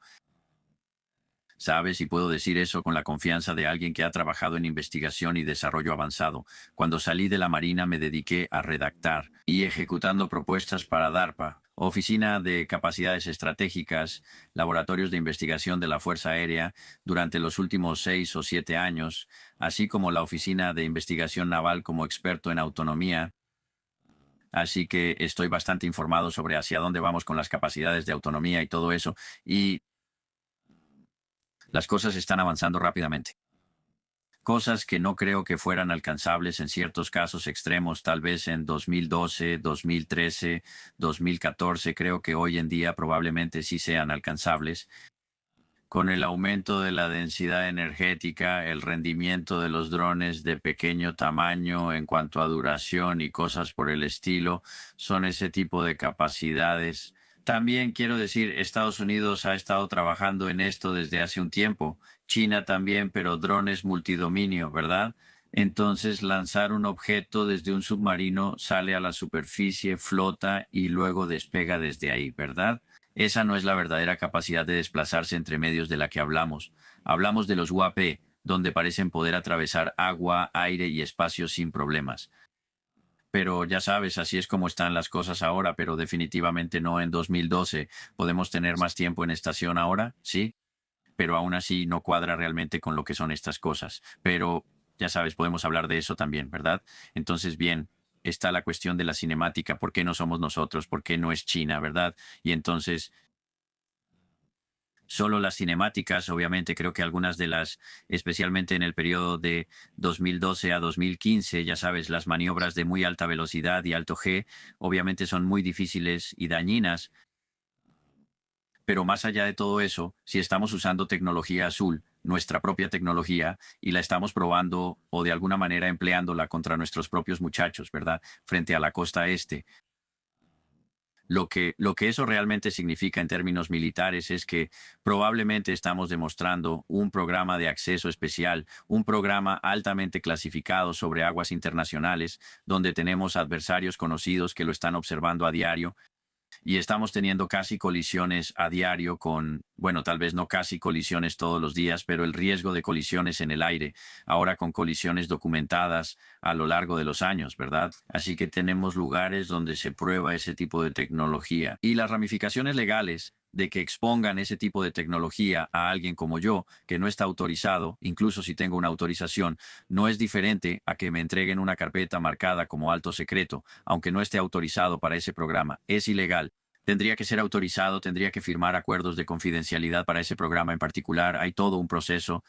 ¿Sabes? Y puedo decir eso con la confianza de alguien que ha trabajado en investigación y desarrollo avanzado. Cuando salí de la Marina me dediqué a redactar y ejecutando propuestas para DARPA, Oficina de Capacidades Estratégicas, laboratorios de investigación de la Fuerza Aérea, durante los últimos 6 o 7 años, así como la Oficina de Investigación Naval como experto en autonomía. Así que estoy bastante informado sobre hacia dónde vamos con las capacidades de autonomía y todo eso. Y las cosas están avanzando rápidamente. Cosas que no creo que fueran alcanzables en ciertos casos extremos, tal vez en 2012, 2013, 2014, creo que hoy en día probablemente sí sean alcanzables. Con el aumento de la densidad energética, el rendimiento de los drones de pequeño tamaño en cuanto a duración y cosas por el estilo, son ese tipo de capacidades. También quiero decir, Estados Unidos ha estado trabajando en esto desde hace un tiempo, China también, pero drones multidominio, ¿verdad? Entonces, lanzar un objeto desde un submarino sale a la superficie, flota y luego despega desde ahí, ¿verdad? Esa no es la verdadera capacidad de desplazarse entre medios de la que hablamos. Hablamos de los UAP, donde parecen poder atravesar agua, aire y espacio sin problemas. Pero ya sabes, así es como están las cosas ahora, pero definitivamente no en 2012. ¿Podemos tener más tiempo en estación ahora? Sí, pero aún así no cuadra realmente con lo que son estas cosas. Pero ya sabes, podemos hablar de eso también, ¿verdad? Entonces, bien, está la cuestión de la cinemática. ¿Por qué no somos nosotros? ¿Por qué no es China, verdad? Y entonces solo las cinemáticas, obviamente creo que algunas de las, especialmente en el periodo de 2012 a 2015, ya sabes, las maniobras de muy alta velocidad y alto G, obviamente son muy difíciles y dañinas, pero más allá de todo eso, si estamos usando tecnología azul, nuestra propia tecnología, y la estamos probando o de alguna manera empleándola contra nuestros propios muchachos, ¿verdad? Frente a la costa este. Lo que eso realmente significa en términos militares es que probablemente estamos demostrando un programa de acceso especial, un programa altamente clasificado sobre aguas internacionales, donde tenemos adversarios conocidos que lo están observando a diario y estamos teniendo casi colisiones a diario con, bueno, tal vez no casi colisiones todos los días, pero el riesgo de colisiones en el aire, ahora con colisiones documentadas a lo largo de los años, ¿verdad? Así que tenemos lugares donde se prueba ese tipo de tecnología. Y las ramificaciones legales de que expongan ese tipo de tecnología a alguien como yo, que no está autorizado, incluso si tengo una autorización, no es diferente a que me entreguen una carpeta marcada como alto secreto, aunque no esté autorizado para ese programa. Es ilegal. Tendría que ser autorizado, tendría que firmar acuerdos de confidencialidad para ese programa en particular. Hay todo un proceso.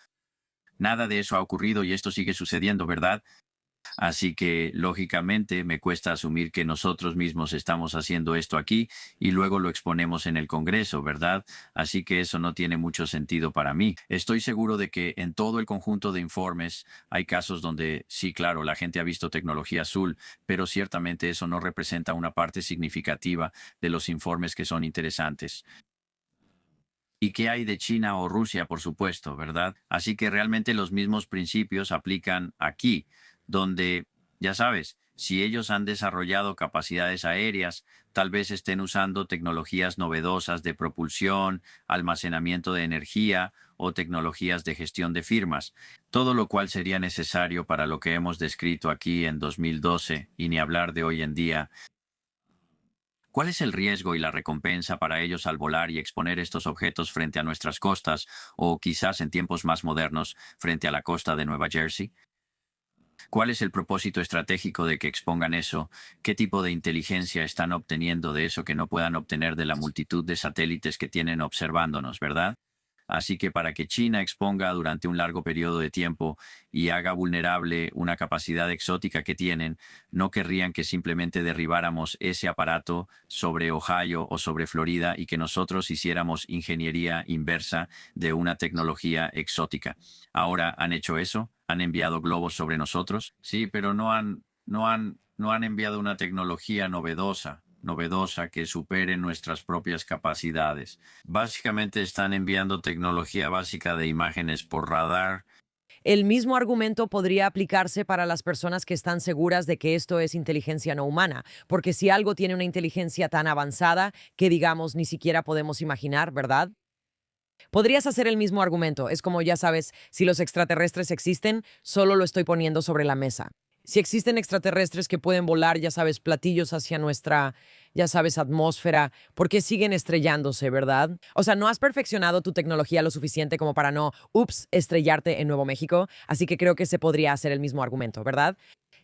Nada de eso ha ocurrido y esto sigue sucediendo, ¿verdad? Así que, lógicamente, me cuesta asumir que nosotros mismos estamos haciendo esto aquí y luego lo exponemos en el Congreso, ¿verdad? Así que eso no tiene mucho sentido para mí. Estoy seguro de que en todo el conjunto de informes hay casos donde, sí, claro, la gente ha visto tecnología azul, pero ciertamente eso no representa una parte significativa de los informes que son interesantes. ¿Y qué hay de China o Rusia, por supuesto, verdad? Así que realmente los mismos principios aplican aquí, donde, ya sabes, si ellos han desarrollado capacidades aéreas, tal vez estén usando tecnologías novedosas de propulsión, almacenamiento de energía o tecnologías de gestión de firmas, todo lo cual sería necesario para lo que hemos descrito aquí en 2012, y ni hablar de hoy en día. ¿Cuál es el riesgo y la recompensa para ellos al volar y exponer estos objetos frente a nuestras costas, o quizás en tiempos más modernos, frente a la costa de Nueva Jersey? ¿Cuál es el propósito estratégico de que expongan eso? ¿Qué tipo de inteligencia están obteniendo de eso que no puedan obtener de la multitud de satélites que tienen observándonos, verdad? Así que para que China exponga durante un largo periodo de tiempo y haga vulnerable una capacidad exótica que tienen, no querrían que simplemente derribáramos ese aparato sobre Ohio o sobre Florida y que nosotros hiciéramos ingeniería inversa de una tecnología exótica. Ahora, ¿han hecho eso? han enviado globos sobre nosotros. Sí, pero no han enviado una tecnología novedosa que supere nuestras propias capacidades. Básicamente están enviando tecnología básica de imágenes por radar. El mismo argumento podría aplicarse para las personas que están seguras de que esto es inteligencia no humana, porque si algo tiene una inteligencia tan avanzada que digamos ni siquiera podemos imaginar, ¿verdad? Podrías hacer el mismo argumento. Es como, ya sabes, si los extraterrestres existen, solo lo estoy poniendo sobre la mesa. Si existen extraterrestres que pueden volar, ya sabes, platillos hacia nuestra, ya sabes, atmósfera, ¿por qué siguen estrellándose, verdad? O sea, no has perfeccionado tu tecnología lo suficiente como para no, estrellarte en Nuevo México, así que creo que se podría hacer el mismo argumento, ¿verdad?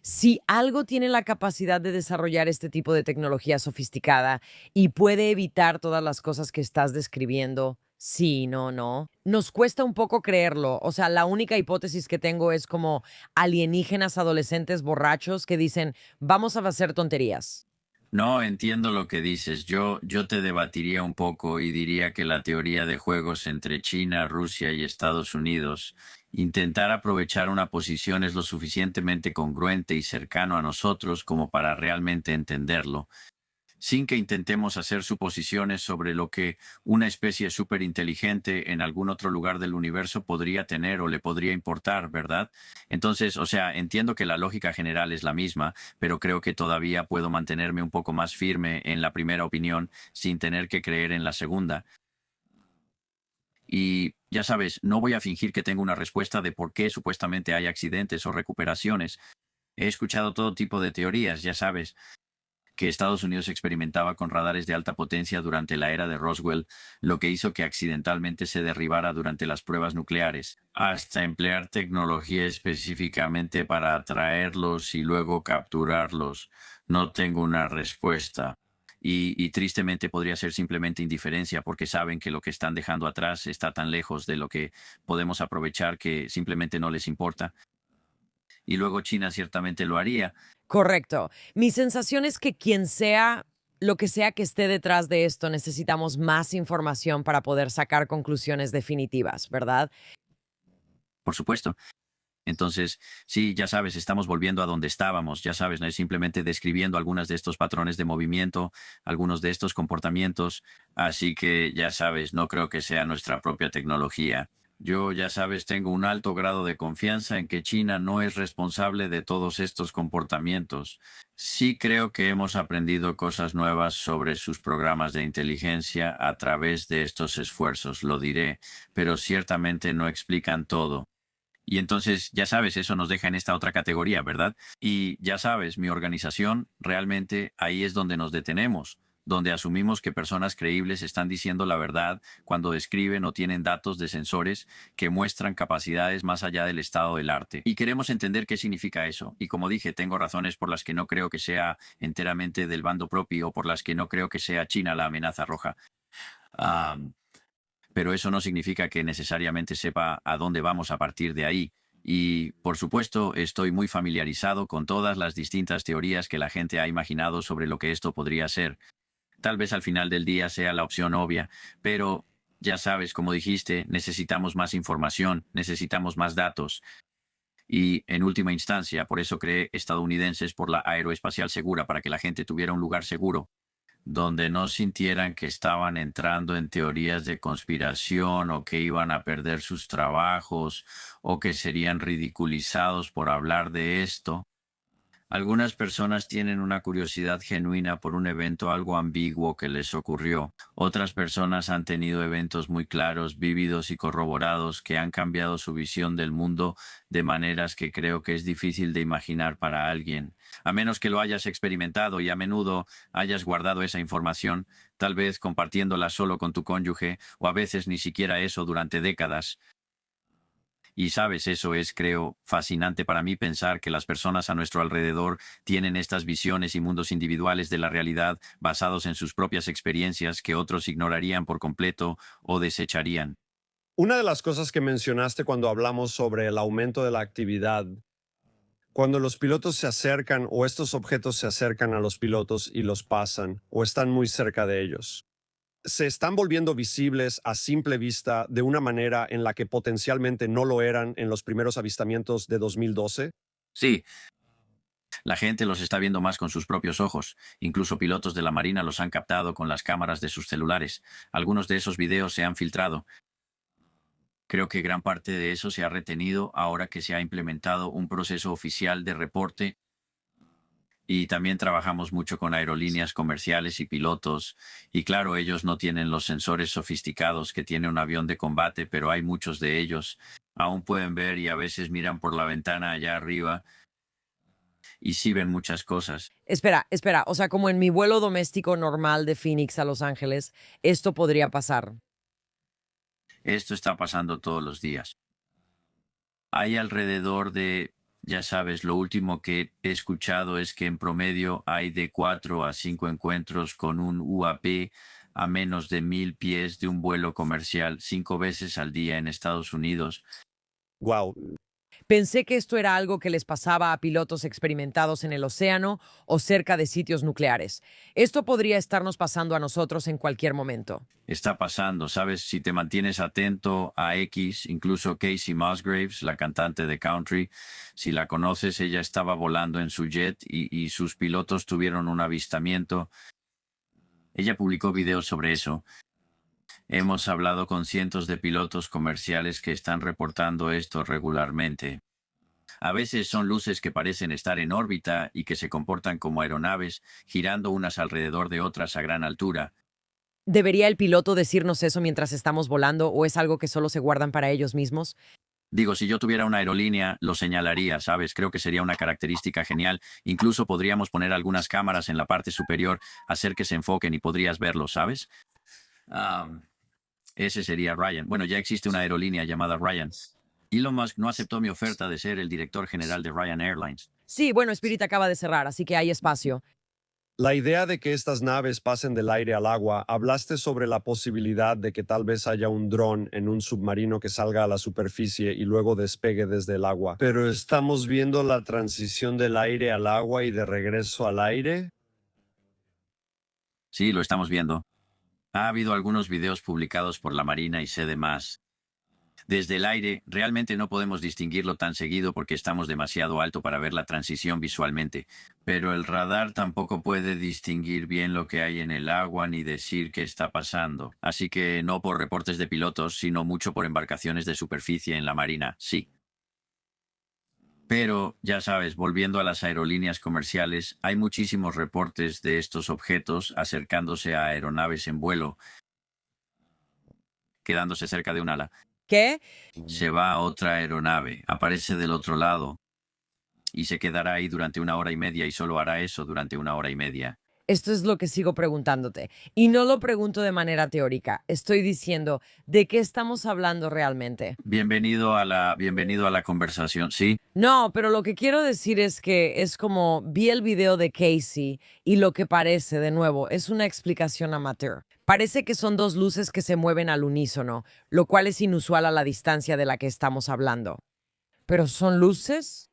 Si algo tiene la capacidad de desarrollar este tipo de tecnología sofisticada y puede evitar todas las cosas que estás describiendo, sí, no, no. Nos cuesta un poco creerlo. O sea, la única hipótesis que tengo es como alienígenas adolescentes borrachos que dicen, vamos a hacer tonterías. No entiendo lo que dices. Yo te debatiría un poco y diría que la teoría de juegos entre China, Rusia y Estados Unidos, intentar aprovechar una posición es lo suficientemente congruente y cercano a nosotros como para realmente entenderlo, sin que intentemos hacer suposiciones sobre lo que una especie superinteligente en algún otro lugar del universo podría tener o le podría importar, ¿verdad? Entonces, o sea, entiendo que la lógica general es la misma, pero creo que todavía puedo mantenerme un poco más firme en la primera opinión sin tener que creer en la segunda. Y ya sabes, no voy a fingir que tengo una respuesta de por qué supuestamente hay accidentes o recuperaciones. He escuchado todo tipo de teorías, ya sabes, que Estados Unidos experimentaba con radares de alta potencia durante la era de Roswell, lo que hizo que accidentalmente se derribara durante las pruebas nucleares, hasta emplear tecnología específicamente para atraerlos y luego capturarlos. No tengo una respuesta. Y tristemente podría ser simplemente indiferencia porque saben que lo que están dejando atrás está tan lejos de lo que podemos aprovechar que simplemente no les importa. Y luego China ciertamente lo haría. Correcto. Mi sensación es que quien sea, lo que sea que esté detrás de esto, necesitamos más información para poder sacar conclusiones definitivas, ¿verdad? Por supuesto. Entonces, sí, ya sabes, estamos volviendo a donde estábamos, ya sabes, no es simplemente describiendo algunos de estos patrones de movimiento, algunos de estos comportamientos, así que ya sabes, no creo que sea nuestra propia tecnología. Yo, ya sabes, tengo un alto grado de confianza en que China no es responsable de todos estos comportamientos. Sí creo que hemos aprendido cosas nuevas sobre sus programas de inteligencia a través de estos esfuerzos, lo diré, pero ciertamente no explican todo. Y entonces, ya sabes, eso nos deja en esta otra categoría, ¿verdad? Y ya sabes, mi organización, realmente ahí es donde nos detenemos, donde asumimos que personas creíbles están diciendo la verdad cuando describen o tienen datos de sensores que muestran capacidades más allá del estado del arte. Y queremos entender qué significa eso. Y como dije, tengo razones por las que no creo que sea enteramente del bando propio o por las que no creo que sea China la amenaza roja. Ah, pero eso no significa que necesariamente sepa a dónde vamos a partir de ahí. Y, por supuesto, estoy muy familiarizado con todas las distintas teorías que la gente ha imaginado sobre lo que esto podría ser. Tal vez al final del día sea la opción obvia, pero, ya sabes, como dijiste, necesitamos más información, necesitamos más datos. Y, en última instancia, por eso creé Estadounidenses por la Aeroespacial Segura, para que la gente tuviera un lugar seguro donde no sintieran que estaban entrando en teorías de conspiración o que iban a perder sus trabajos o que serían ridiculizados por hablar de esto. Algunas personas tienen una curiosidad genuina por un evento algo ambiguo que les ocurrió. Otras personas han tenido eventos muy claros, vívidos y corroborados que han cambiado su visión del mundo de maneras que creo que es difícil de imaginar para alguien. A menos que lo hayas experimentado y a menudo hayas guardado esa información, tal vez compartiéndola solo con tu cónyuge o a veces ni siquiera eso durante décadas. Y sabes, eso es, creo, fascinante para mí pensar que las personas a nuestro alrededor tienen estas visiones y mundos individuales de la realidad basados en sus propias experiencias que otros ignorarían por completo o desecharían. Una de las cosas que mencionaste cuando hablamos sobre el aumento de la actividad, cuando los pilotos se acercan o estos objetos se acercan a los pilotos y los pasan o están muy cerca de ellos. se están volviendo visibles a simple vista de una manera en la que potencialmente no lo eran en los primeros avistamientos de 2012? Sí, la gente los está viendo más con sus propios ojos. Incluso pilotos de la Marina los han captado con las cámaras de sus celulares. Algunos de esos videos se han filtrado. Creo que gran parte de eso se ha retenido ahora que se ha implementado un proceso oficial de reporte. Y también trabajamos mucho con aerolíneas comerciales y pilotos. Y claro, ellos no tienen los sensores sofisticados que tiene un avión de combate, pero hay muchos de ellos. Aún pueden ver y a veces miran por la ventana allá arriba y sí ven muchas cosas. Espera, o sea, como en mi vuelo doméstico normal de Phoenix a Los Ángeles, esto podría pasar. Esto está pasando todos los días. Hay alrededor de, ya sabes, lo último que he escuchado es que en promedio hay de 4 a 5 encuentros con un UAP a menos de 1,000 pies de un vuelo comercial 5 veces al día en Estados Unidos. Wow. Pensé que esto era algo que les pasaba a pilotos experimentados en el océano o cerca de sitios nucleares. Esto podría estarnos pasando a nosotros en cualquier momento. Está pasando, ¿sabes? Si te mantienes atento a X, incluso Casey Musgraves, la cantante de country, si la conoces, ella estaba volando en su jet y sus pilotos tuvieron un avistamiento. Ella publicó videos sobre eso. Hemos hablado con cientos de pilotos comerciales que están reportando esto regularmente. A veces son luces que parecen estar en órbita y que se comportan como aeronaves, girando unas alrededor de otras a gran altura. ¿Debería el piloto decirnos eso mientras estamos volando o es algo que solo se guardan para ellos mismos? Digo, si yo tuviera una aerolínea, lo señalaría, ¿sabes? Creo que sería una característica genial. Incluso podríamos poner algunas cámaras en la parte superior, hacer que se enfoquen y podrías verlo, ¿sabes? Ese sería Ryan. Bueno, ya existe una aerolínea llamada Ryan. Elon Musk no aceptó mi oferta de ser el director general de Ryan Airlines. Sí, bueno, Spirit acaba de cerrar, así que hay espacio. La idea de que estas naves pasen del aire al agua, hablaste sobre la posibilidad de que tal vez haya un dron en un submarino que salga a la superficie y luego despegue desde el agua. Pero ¿estamos viendo la transición del aire al agua y de regreso al aire? Sí, lo estamos viendo. Ha habido algunos videos publicados por la Marina y sé de más. Desde el aire, realmente no podemos distinguirlo tan seguido porque estamos demasiado alto para ver la transición visualmente, pero el radar tampoco puede distinguir bien lo que hay en el agua ni decir qué está pasando. Así que no por reportes de pilotos, sino mucho por embarcaciones de superficie en la Marina, sí. Pero, ya sabes, volviendo a las aerolíneas comerciales, hay muchísimos reportes de estos objetos acercándose a aeronaves en vuelo, quedándose cerca de un ala. ¿Qué? Se va a otra aeronave, aparece del otro lado y se quedará ahí durante 1 hora y media y solo hará eso durante 1 hora y media. Esto es lo que sigo preguntándote. Y no lo pregunto de manera teórica. Estoy diciendo, ¿de qué estamos hablando realmente? Bienvenido a la conversación, ¿sí? No, pero lo que quiero decir es que es como vi el video de Casey y lo que parece, de nuevo, es una explicación amateur. Parece que son dos luces que se mueven al unísono, lo cual es inusual a la distancia de la que estamos hablando. ¿Pero son luces?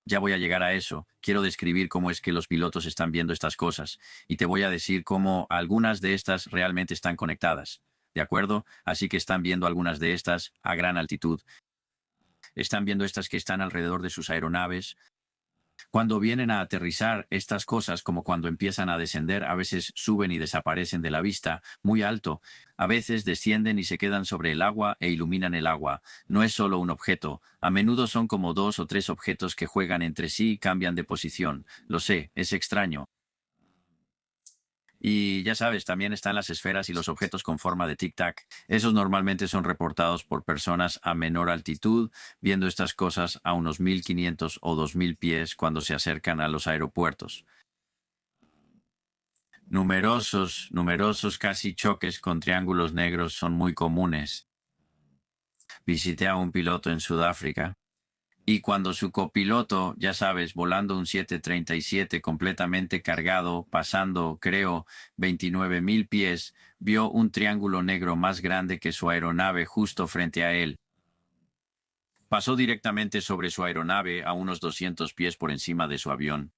Ya voy a llegar a eso. Quiero describir cómo es que los pilotos están viendo estas cosas y te voy a decir cómo algunas de estas realmente están conectadas. ¿De acuerdo? Así que están viendo algunas de estas a gran altitud. Están viendo estas que están alrededor de sus aeronaves. Cuando vienen a aterrizar, estas cosas, como cuando empiezan a descender, a veces suben y desaparecen de la vista, muy alto. A veces descienden y se quedan sobre el agua e iluminan el agua. No es solo un objeto. A menudo son como 2 o 3 objetos que juegan entre sí y cambian de posición. Lo sé, es extraño. Y ya sabes, también están las esferas y los objetos con forma de tic-tac. Esos normalmente son reportados por personas a menor altitud, viendo estas cosas a unos 1,500 o 2,000 pies cuando se acercan a los aeropuertos. Numerosos casi choques con triángulos negros son muy comunes. Visité a un piloto en Sudáfrica. Y cuando su copiloto, ya sabes, volando un 737 completamente cargado, pasando, creo, 29,000 pies, vio un triángulo negro más grande que su aeronave justo frente a él. Pasó directamente sobre su aeronave a unos 200 pies por encima de su avión.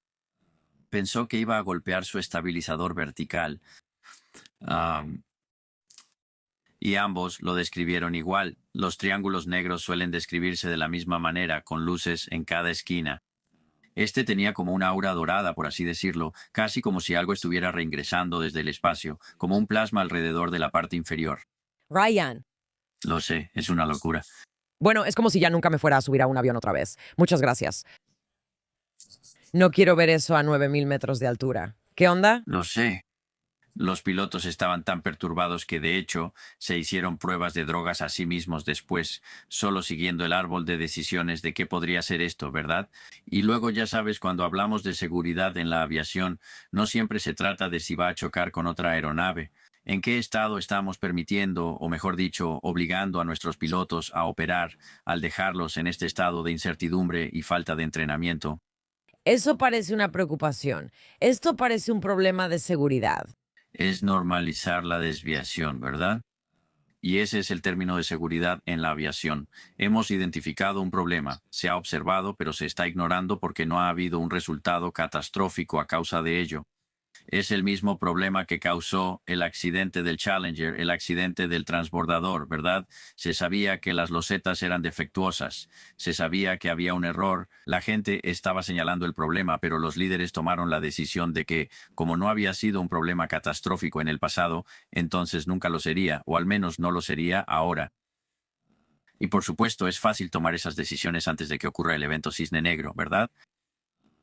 Pensó que iba a golpear su estabilizador vertical. Y ambos lo describieron igual. Los triángulos negros suelen describirse de la misma manera, con luces en cada esquina. Este tenía como una aura dorada, por así decirlo, casi como si algo estuviera reingresando desde el espacio, como un plasma alrededor de la parte inferior. Ryan. Lo sé, es una locura. Bueno, es como si ya nunca me fuera a subir a un avión otra vez. Muchas gracias. No quiero ver eso a 9.000 metros de altura. ¿Qué onda? Lo sé. Los pilotos estaban tan perturbados que, de hecho, se hicieron pruebas de drogas a sí mismos después, solo siguiendo el árbol de decisiones de qué podría ser esto, ¿verdad? Y luego ya sabes, cuando hablamos de seguridad en la aviación, no siempre se trata de si va a chocar con otra aeronave. ¿En qué estado estamos permitiendo, o mejor dicho, obligando a nuestros pilotos a operar al dejarlos en este estado de incertidumbre y falta de entrenamiento? Eso parece una preocupación. Esto parece un problema de seguridad. Es normalizar la desviación, ¿verdad? Y ese es el término de seguridad en la aviación. Hemos identificado un problema, se ha observado, pero se está ignorando porque no ha habido un resultado catastrófico a causa de ello. Es el mismo problema que causó el accidente del Challenger, el accidente del transbordador, ¿verdad? Se sabía que las losetas eran defectuosas, se sabía que había un error, la gente estaba señalando el problema, pero los líderes tomaron la decisión de que, como no había sido un problema catastrófico en el pasado, entonces nunca lo sería, o al menos no lo sería ahora. Y por supuesto es fácil tomar esas decisiones antes de que ocurra el evento Cisne Negro, ¿verdad?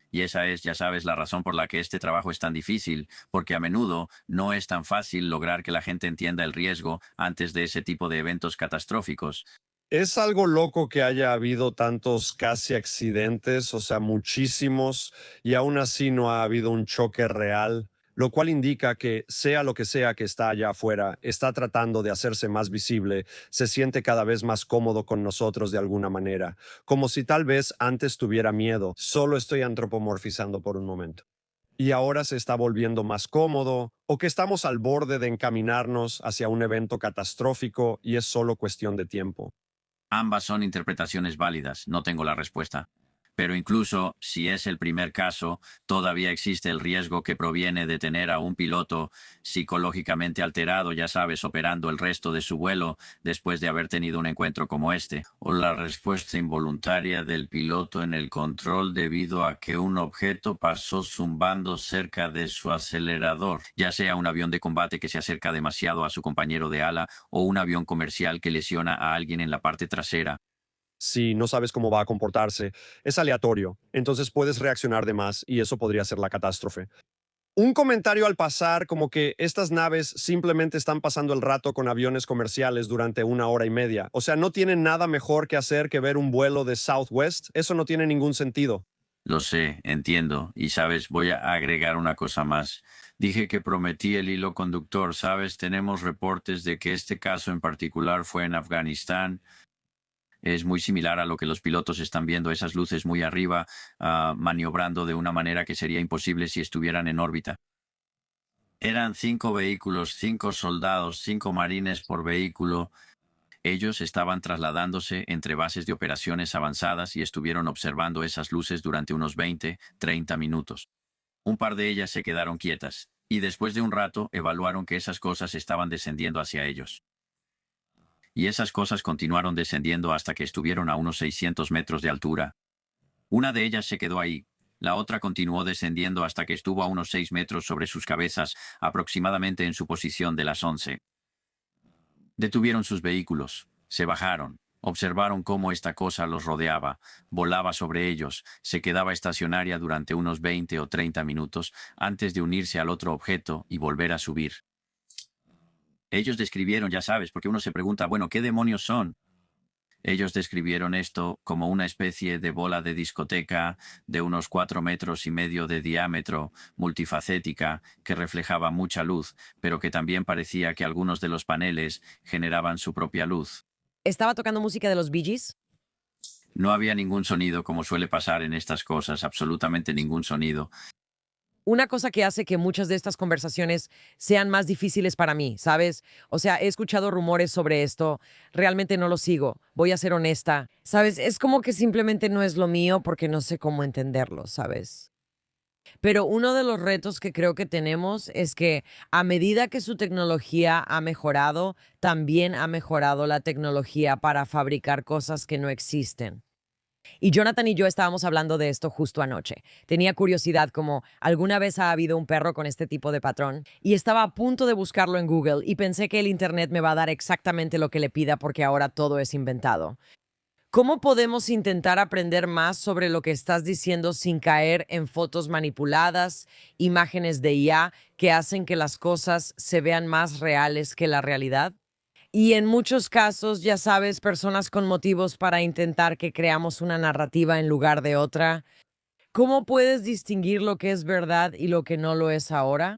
Y esa es, ya sabes, la razón por la que este trabajo es tan difícil, porque a menudo no es tan fácil lograr que la gente entienda el riesgo antes de ese tipo de eventos catastróficos. Es algo loco que haya habido tantos casi accidentes, o sea, muchísimos, y aún así no ha habido un choque real, lo cual indica que sea lo que sea que está allá afuera, está tratando de hacerse más visible, se siente cada vez más cómodo con nosotros de alguna manera, como si tal vez antes tuviera miedo. Solo estoy antropomorfizando por un momento. Y ahora se está volviendo más cómodo, o que estamos al borde de encaminarnos hacia un evento catastrófico y es solo cuestión de tiempo. Ambas son interpretaciones válidas, no tengo la respuesta. Pero incluso si es el primer caso, todavía existe el riesgo que proviene de tener a un piloto psicológicamente alterado, ya sabes, operando el resto de su vuelo después de haber tenido un encuentro como este. O la respuesta involuntaria del piloto en el control debido a que un objeto pasó zumbando cerca de su acelerador, ya sea un avión de combate que se acerca demasiado a su compañero de ala o un avión comercial que lesiona a alguien en la parte trasera. Si no sabes cómo va a comportarse, es aleatorio, entonces puedes reaccionar de más y eso podría ser la catástrofe. Un comentario al pasar, como que estas naves simplemente están pasando el rato con aviones comerciales durante 1 hora y media. O sea, no tienen nada mejor que hacer que ver un vuelo de Southwest. Eso no tiene ningún sentido. Lo sé, entiendo. Y sabes, voy a agregar una cosa más. Dije que prometí el hilo conductor, ¿sabes? Tenemos reportes de que este caso en particular fue en Afganistán. Es muy similar a lo que los pilotos están viendo, esas luces muy arriba, maniobrando de una manera que sería imposible si estuvieran en órbita. Eran 5 vehículos, 5 soldados, 5 marines por vehículo. Ellos estaban trasladándose entre bases de operaciones avanzadas y estuvieron observando esas luces durante unos 20, 30 minutos. Un par de ellas se quedaron quietas, y después de un rato evaluaron que esas cosas estaban descendiendo hacia ellos. Y esas cosas continuaron descendiendo hasta que estuvieron a unos 600 metros de altura. Una de ellas se quedó ahí. La otra continuó descendiendo hasta que estuvo a unos 6 metros sobre sus cabezas, aproximadamente en su posición de las 11. Detuvieron sus vehículos, se bajaron, observaron cómo esta cosa los rodeaba, volaba sobre ellos, se quedaba estacionaria durante unos 20 o 30 minutos antes de unirse al otro objeto y volver a subir. Ellos describieron, ya sabes, porque uno se pregunta, bueno, ¿qué demonios son? Ellos describieron esto como una especie de bola de discoteca de unos 4,5 metros de diámetro, multifacética, que reflejaba mucha luz, pero que también parecía que algunos de los paneles generaban su propia luz. ¿Estaba tocando música de los Bee Gees? No había ningún sonido, como suele pasar en estas cosas, absolutamente ningún sonido. Una cosa que hace que muchas de estas conversaciones sean más difíciles para mí, ¿sabes? O sea, he escuchado rumores sobre esto, realmente no lo sigo, voy a ser honesta. ¿Sabes? Es como que simplemente no es lo mío porque no sé cómo entenderlo, ¿sabes? Pero uno de los retos que creo que tenemos es que a medida que su tecnología ha mejorado, también ha mejorado la tecnología para fabricar cosas que no existen. Y Jonathan y yo estábamos hablando de esto justo anoche. Tenía curiosidad como alguna vez ha habido un perro con este tipo de patrón y estaba a punto de buscarlo en Google y pensé que el Internet me va a dar exactamente lo que le pida porque ahora todo es inventado. ¿Cómo podemos intentar aprender más sobre lo que estás diciendo sin caer en fotos manipuladas, imágenes de IA que hacen que las cosas se vean más reales que la realidad? Y en muchos casos, ya sabes, personas con motivos para intentar que creamos una narrativa en lugar de otra. ¿Cómo puedes distinguir lo que es verdad y lo que no lo es ahora?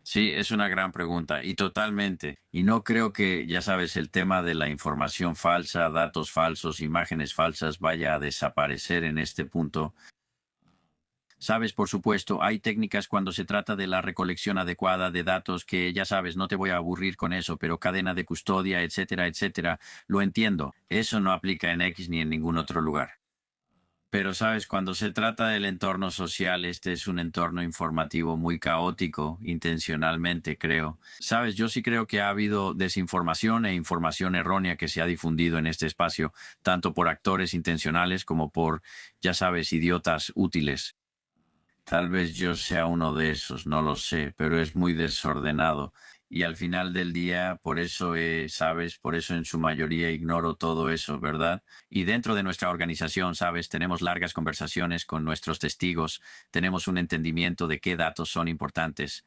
Sí, es una gran pregunta y totalmente. Y no creo que, ya sabes, el tema de la información falsa, datos falsos, imágenes falsas vaya a desaparecer en este punto. Sabes, por supuesto, hay técnicas cuando se trata de la recolección adecuada de datos que, ya sabes, no te voy a aburrir con eso, pero cadena de custodia, etcétera, etcétera. Lo entiendo. Eso no aplica en X ni en ningún otro lugar. Pero sabes, cuando se trata del entorno social, este es un entorno informativo muy caótico, intencionalmente creo. Sabes, yo sí creo que ha habido desinformación e información errónea que se ha difundido en este espacio, tanto por actores intencionales como por, ya sabes, idiotas útiles. Tal vez yo sea uno de esos, no lo sé, pero es muy desordenado. Y al final del día, por eso, sabes, por eso en su mayoría ignoro todo eso, ¿verdad? Y dentro de nuestra organización, sabes, tenemos largas conversaciones con nuestros testigos, tenemos un entendimiento de qué datos son importantes,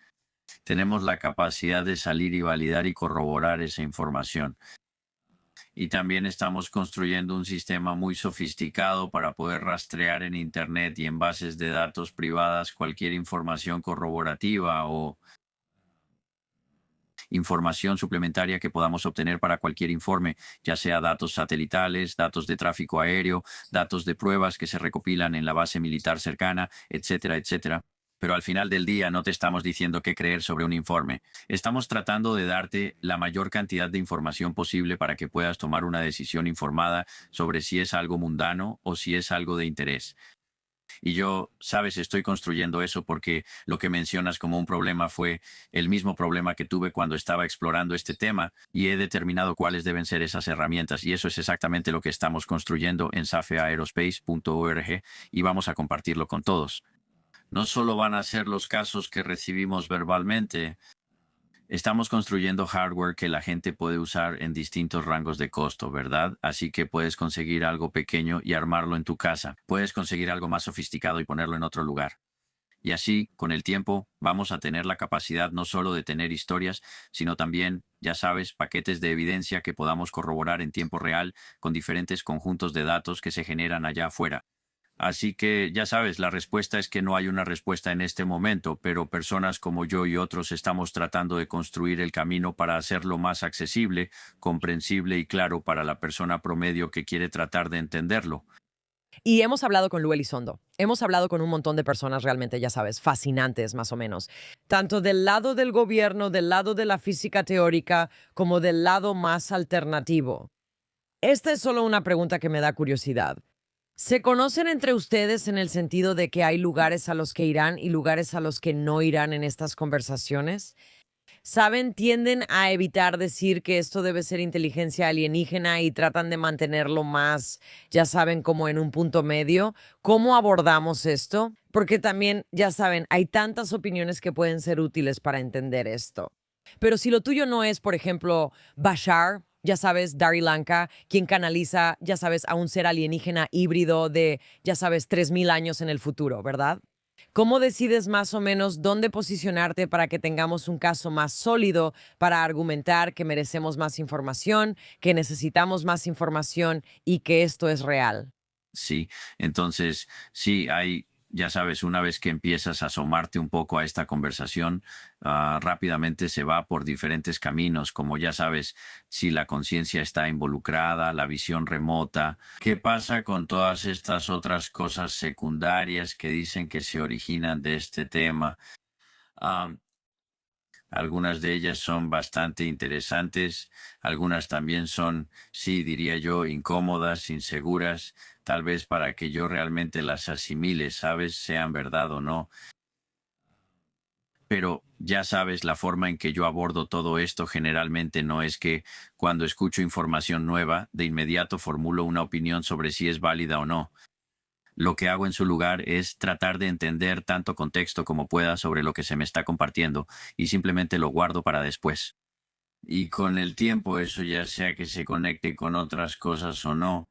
tenemos la capacidad de salir y validar y corroborar esa información. Y también estamos construyendo un sistema muy sofisticado para poder rastrear en Internet y en bases de datos privadas cualquier información corroborativa o información suplementaria que podamos obtener para cualquier informe, ya sea datos satelitales, datos de tráfico aéreo, datos de pruebas que se recopilan en la base militar cercana, etcétera, etcétera. Pero al final del día no te estamos diciendo qué creer sobre un informe. Estamos tratando de darte la mayor cantidad de información posible para que puedas tomar una decisión informada sobre si es algo mundano o si es algo de interés. Y yo, sabes, estoy construyendo eso porque lo que mencionas como un problema fue el mismo problema que tuve cuando estaba explorando este tema y he determinado cuáles deben ser esas herramientas. Y eso es exactamente lo que estamos construyendo en safeaerospace.org y vamos a compartirlo con todos. No solo van a ser los casos que recibimos verbalmente, estamos construyendo hardware que la gente puede usar en distintos rangos de costo, ¿verdad? Así que puedes conseguir algo pequeño y armarlo en tu casa. Puedes conseguir algo más sofisticado y ponerlo en otro lugar. Y así, con el tiempo, vamos a tener la capacidad no solo de tener historias, sino también, ya sabes, paquetes de evidencia que podamos corroborar en tiempo real con diferentes conjuntos de datos que se generan allá afuera. Así que, ya sabes, la respuesta es que no hay una respuesta en este momento, pero personas como yo y otros estamos tratando de construir el camino para hacerlo más accesible, comprensible y claro para la persona promedio que quiere tratar de entenderlo. Y hemos hablado con Lu Elizondo. Hemos hablado con un montón de personas realmente, ya sabes, fascinantes más o menos. Tanto del lado del gobierno, del lado de la física teórica, como del lado más alternativo. Esta es solo una pregunta que me da curiosidad. ¿Se conocen entre ustedes en el sentido de que hay lugares a los que irán y lugares a los que no irán en estas conversaciones? ¿Saben? Tienden a evitar decir que esto debe ser inteligencia alienígena y tratan de mantenerlo más, ya saben, como en un punto medio. ¿Cómo abordamos esto? Porque también, ya saben, hay tantas opiniones que pueden ser útiles para entender esto. Pero si lo tuyo no es, por ejemplo, Bashar, ya sabes, Dari Lanka, quien canaliza, ya sabes, a un ser alienígena híbrido de, ya sabes, 3000 años en el futuro, ¿verdad? ¿Cómo decides más o menos dónde posicionarte para que tengamos un caso más sólido para argumentar que merecemos más información, que necesitamos más información y que esto es real? Sí, entonces, sí, hay, ya sabes, una vez que empiezas a asomarte un poco a esta conversación, rápidamente se va por diferentes caminos, como ya sabes, si la conciencia está involucrada, la visión remota. ¿Qué pasa con todas estas otras cosas secundarias que dicen que se originan de este tema? Algunas de ellas son bastante interesantes, algunas también son, sí, diría yo, incómodas, inseguras, tal vez para que yo realmente las asimile, sabes, sean verdad o no. Pero ya sabes, la forma en que yo abordo todo esto generalmente no es que cuando escucho información nueva, de inmediato formulo una opinión sobre si es válida o no. Lo que hago en su lugar es tratar de entender tanto contexto como pueda sobre lo que se me está compartiendo y simplemente lo guardo para después. Y con el tiempo, eso ya sea que se conecte con otras cosas o no,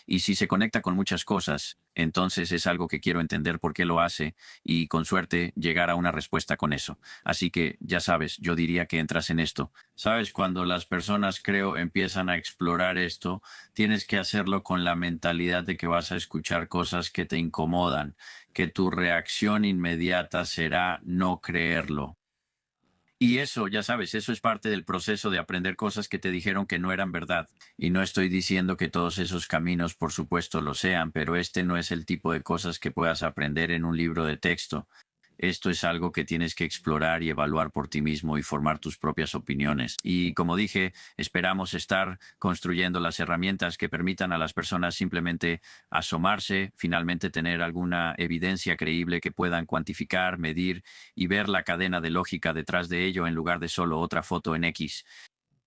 y si se conecta con muchas cosas, entonces es algo que quiero entender por qué lo hace y con suerte llegar a una respuesta con eso. Así que, ya sabes, yo diría que entras en esto. Sabes, cuando las personas, creo, empiezan a explorar esto, tienes que hacerlo con la mentalidad de que vas a escuchar cosas que te incomodan, que tu reacción inmediata será no creerlo. Y eso, ya sabes, eso es parte del proceso de aprender cosas que te dijeron que no eran verdad. Y no estoy diciendo que todos esos caminos, por supuesto, lo sean, pero este no es el tipo de cosas que puedas aprender en un libro de texto. Esto es algo que tienes que explorar y evaluar por ti mismo y formar tus propias opiniones. Y como dije, esperamos estar construyendo las herramientas que permitan a las personas simplemente asomarse, finalmente tener alguna evidencia creíble que puedan cuantificar, medir y ver la cadena de lógica detrás de ello en lugar de solo otra foto en X.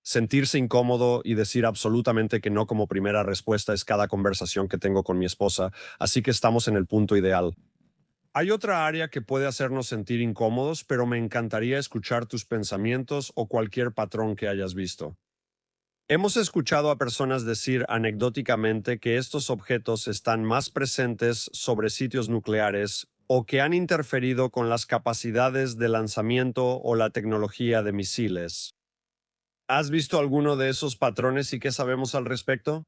Sentirse incómodo y decir absolutamente que no como primera respuesta es cada conversación que tengo con mi esposa, así que estamos en el punto ideal. Hay otra área que puede hacernos sentir incómodos, pero me encantaría escuchar tus pensamientos o cualquier patrón que hayas visto. Hemos escuchado a personas decir anecdóticamente que estos objetos están más presentes sobre sitios nucleares o que han interferido con las capacidades de lanzamiento o la tecnología de misiles. ¿Has visto alguno de esos patrones y qué sabemos al respecto?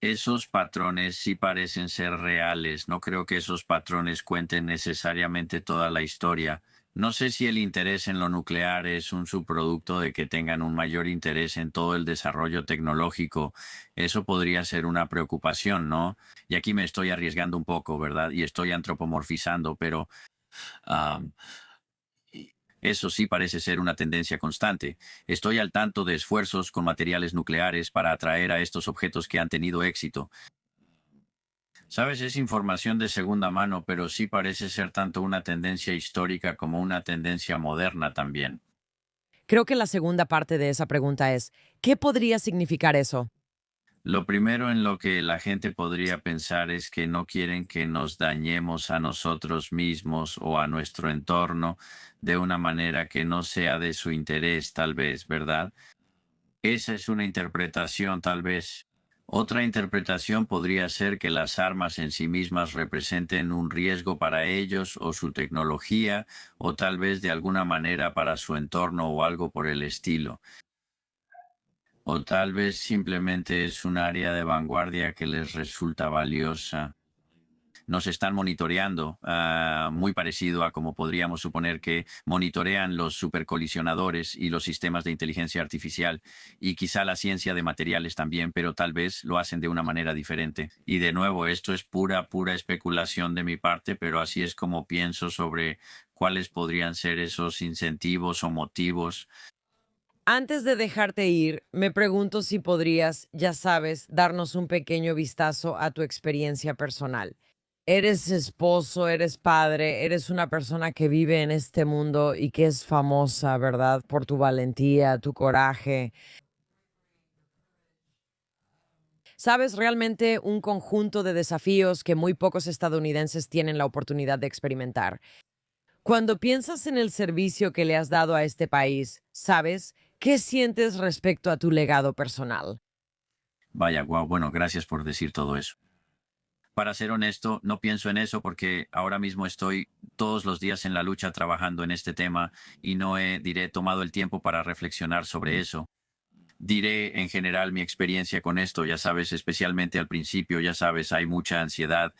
Esos patrones sí parecen ser reales. No creo que esos patrones cuenten necesariamente toda la historia. No sé si el interés en lo nuclear es un subproducto de que tengan un mayor interés en todo el desarrollo tecnológico. Eso podría ser una preocupación, ¿no? Y aquí me estoy arriesgando un poco, ¿verdad? Y estoy antropomorfizando, pero am, eso sí parece ser una tendencia constante. Estoy al tanto de esfuerzos con materiales nucleares para atraer a estos objetos que han tenido éxito. Sabes, es información de segunda mano, pero sí parece ser tanto una tendencia histórica como una tendencia moderna también. Creo que la segunda parte de esa pregunta es, ¿qué podría significar eso? Lo primero en lo que la gente podría pensar es que no quieren que nos dañemos a nosotros mismos o a nuestro entorno de una manera que no sea de su interés, tal vez, ¿verdad? Esa es una interpretación, tal vez. Otra interpretación podría ser que las armas en sí mismas representen un riesgo para ellos o su tecnología, o tal vez de alguna manera para su entorno o algo por el estilo. O tal vez simplemente es un área de vanguardia que les resulta valiosa. Nos están monitoreando, muy parecido a como podríamos suponer que monitorean los supercolisionadores y los sistemas de inteligencia artificial, y quizá la ciencia de materiales también, pero tal vez lo hacen de una manera diferente. Y de nuevo, esto es pura especulación de mi parte, pero así es como pienso sobre cuáles podrían ser esos incentivos o motivos. Antes de dejarte ir, me pregunto si podrías, ya sabes, darnos un pequeño vistazo a tu experiencia personal. Eres esposo, eres padre, eres una persona que vive en este mundo y que es famosa, ¿verdad? Por tu valentía, tu coraje. Sabes, realmente un conjunto de desafíos que muy pocos estadounidenses tienen la oportunidad de experimentar. Cuando piensas en el servicio que le has dado a este país, ¿sabes? ¿Qué sientes respecto a tu legado personal? Vaya, guau, bueno, gracias por decir todo eso. Para ser honesto, no pienso en eso porque ahora mismo estoy todos los días en la lucha trabajando en este tema y no he, diré, tomado el tiempo para reflexionar sobre eso. Diré en general mi experiencia con esto, ya sabes, especialmente al principio, ya sabes, hay mucha ansiedad.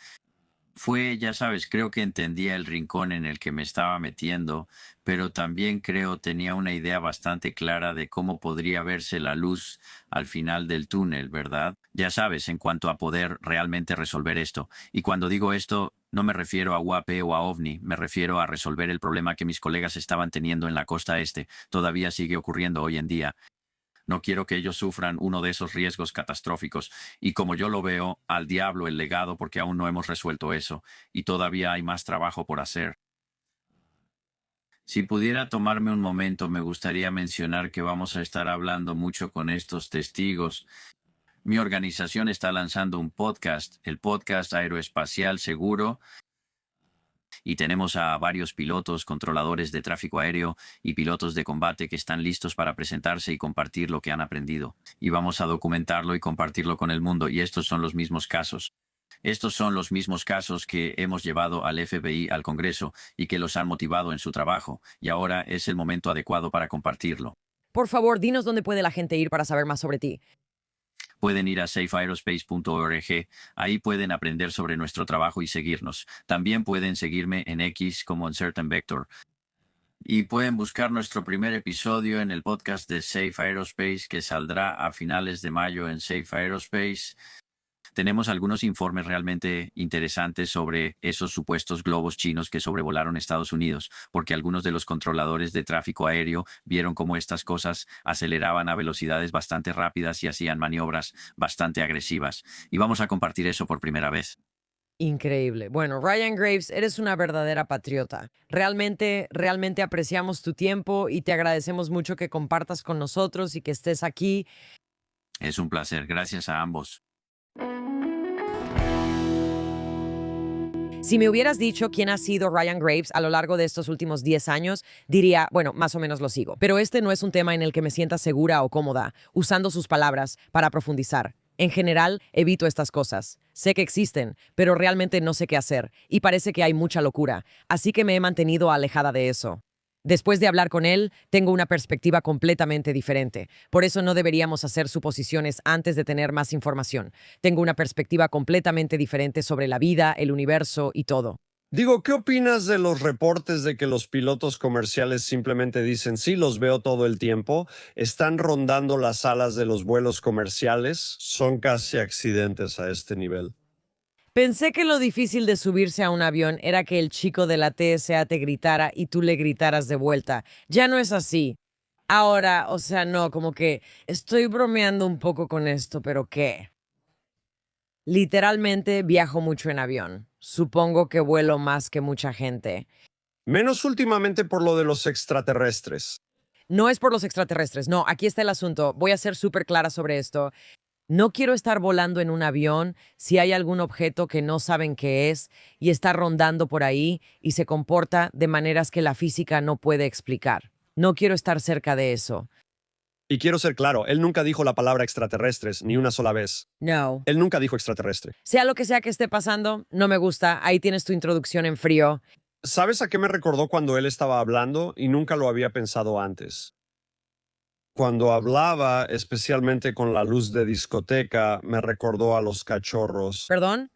Fue, ya sabes, creo que entendía el rincón en el que me estaba metiendo, pero también creo tenía una idea bastante clara de cómo podría verse la luz al final del túnel, ¿verdad? Ya sabes, en cuanto a poder realmente resolver esto. Y cuando digo esto, No me refiero a UAP o a OVNI, me refiero a resolver el problema que mis colegas estaban teniendo en la costa este. Todavía sigue ocurriendo hoy en día. No quiero que ellos sufran uno de esos riesgos catastróficos. Y como yo lo veo, al diablo el legado porque aún no hemos resuelto eso. Y todavía hay más trabajo por hacer. Si pudiera tomarme un momento, me gustaría mencionar que vamos a estar hablando mucho con estos testigos. Mi organización está lanzando un podcast, el podcast Aeroespacial Seguro, y tenemos a varios pilotos, controladores de tráfico aéreo y pilotos de combate que están listos para presentarse y compartir lo que han aprendido. Y vamos a documentarlo y compartirlo con el mundo, y estos son los mismos casos. Estos son los mismos casos que hemos llevado al FBI, al Congreso, y que los han motivado en su trabajo, y ahora es el momento adecuado para compartirlo. Por favor, dinos dónde puede la gente ir para saber más sobre ti. Pueden ir a safeaerospace.org, ahí pueden aprender sobre nuestro trabajo y seguirnos. También pueden seguirme en X como Uncertain Vector. Y pueden buscar nuestro primer episodio en el podcast de Safe Aerospace que saldrá a finales de mayo en Safe Aerospace. Tenemos algunos informes realmente interesantes sobre esos supuestos globos chinos que sobrevolaron Estados Unidos, porque algunos de los controladores de tráfico aéreo vieron cómo estas cosas aceleraban a velocidades bastante rápidas y hacían maniobras bastante agresivas. Y vamos a compartir eso por primera vez. Increíble. Bueno, Ryan Graves, eres una verdadera patriota. Realmente apreciamos tu tiempo y te agradecemos mucho que compartas con nosotros y que estés aquí. Es un placer. Gracias a ambos. Si me hubieras dicho quién ha sido Ryan Graves a lo largo de estos últimos 10 años, diría, bueno, más o menos lo sigo. Pero este no es un tema en el que me sienta segura o cómoda, usando sus palabras para profundizar. En general, evito estas cosas. Sé que existen, pero realmente no sé qué hacer, y parece que hay mucha locura, así que me he mantenido alejada de eso. Después de hablar con él, tengo una perspectiva completamente diferente. Por eso no deberíamos hacer suposiciones antes de tener más información. Tengo una perspectiva completamente diferente sobre la vida, el universo y todo. Digo, ¿qué opinas de los reportes de que los pilotos comerciales simplemente dicen, sí, los veo todo el tiempo, están rondando las alas de los vuelos comerciales? Son casi accidentes a este nivel. Pensé que lo difícil de subirse a un avión era que el chico de la TSA te gritara y tú le gritaras de vuelta. Ya no es así. Ahora, o sea, no, como que estoy bromeando un poco con esto, pero ¿qué? Literalmente viajo mucho en avión. Supongo que vuelo más que mucha gente. Menos últimamente por lo de los extraterrestres. No es por los extraterrestres, no, aquí está el asunto. Voy a ser súper clara sobre esto. No quiero estar volando en un avión si hay algún objeto que no saben qué es y está rondando por ahí y se comporta de maneras que la física no puede explicar. No quiero estar cerca de eso. Y quiero ser claro, él nunca dijo la palabra extraterrestres, ni una sola vez. No. Él nunca dijo extraterrestre. Sea lo que sea que esté pasando, no me gusta. Ahí tienes tu introducción en frío. ¿Sabes a qué me recordó cuando él estaba hablando? Y nunca lo había pensado antes. Cuando hablaba, especialmente con la luz de discoteca, me recordó a los cachorros. ¿Perdón?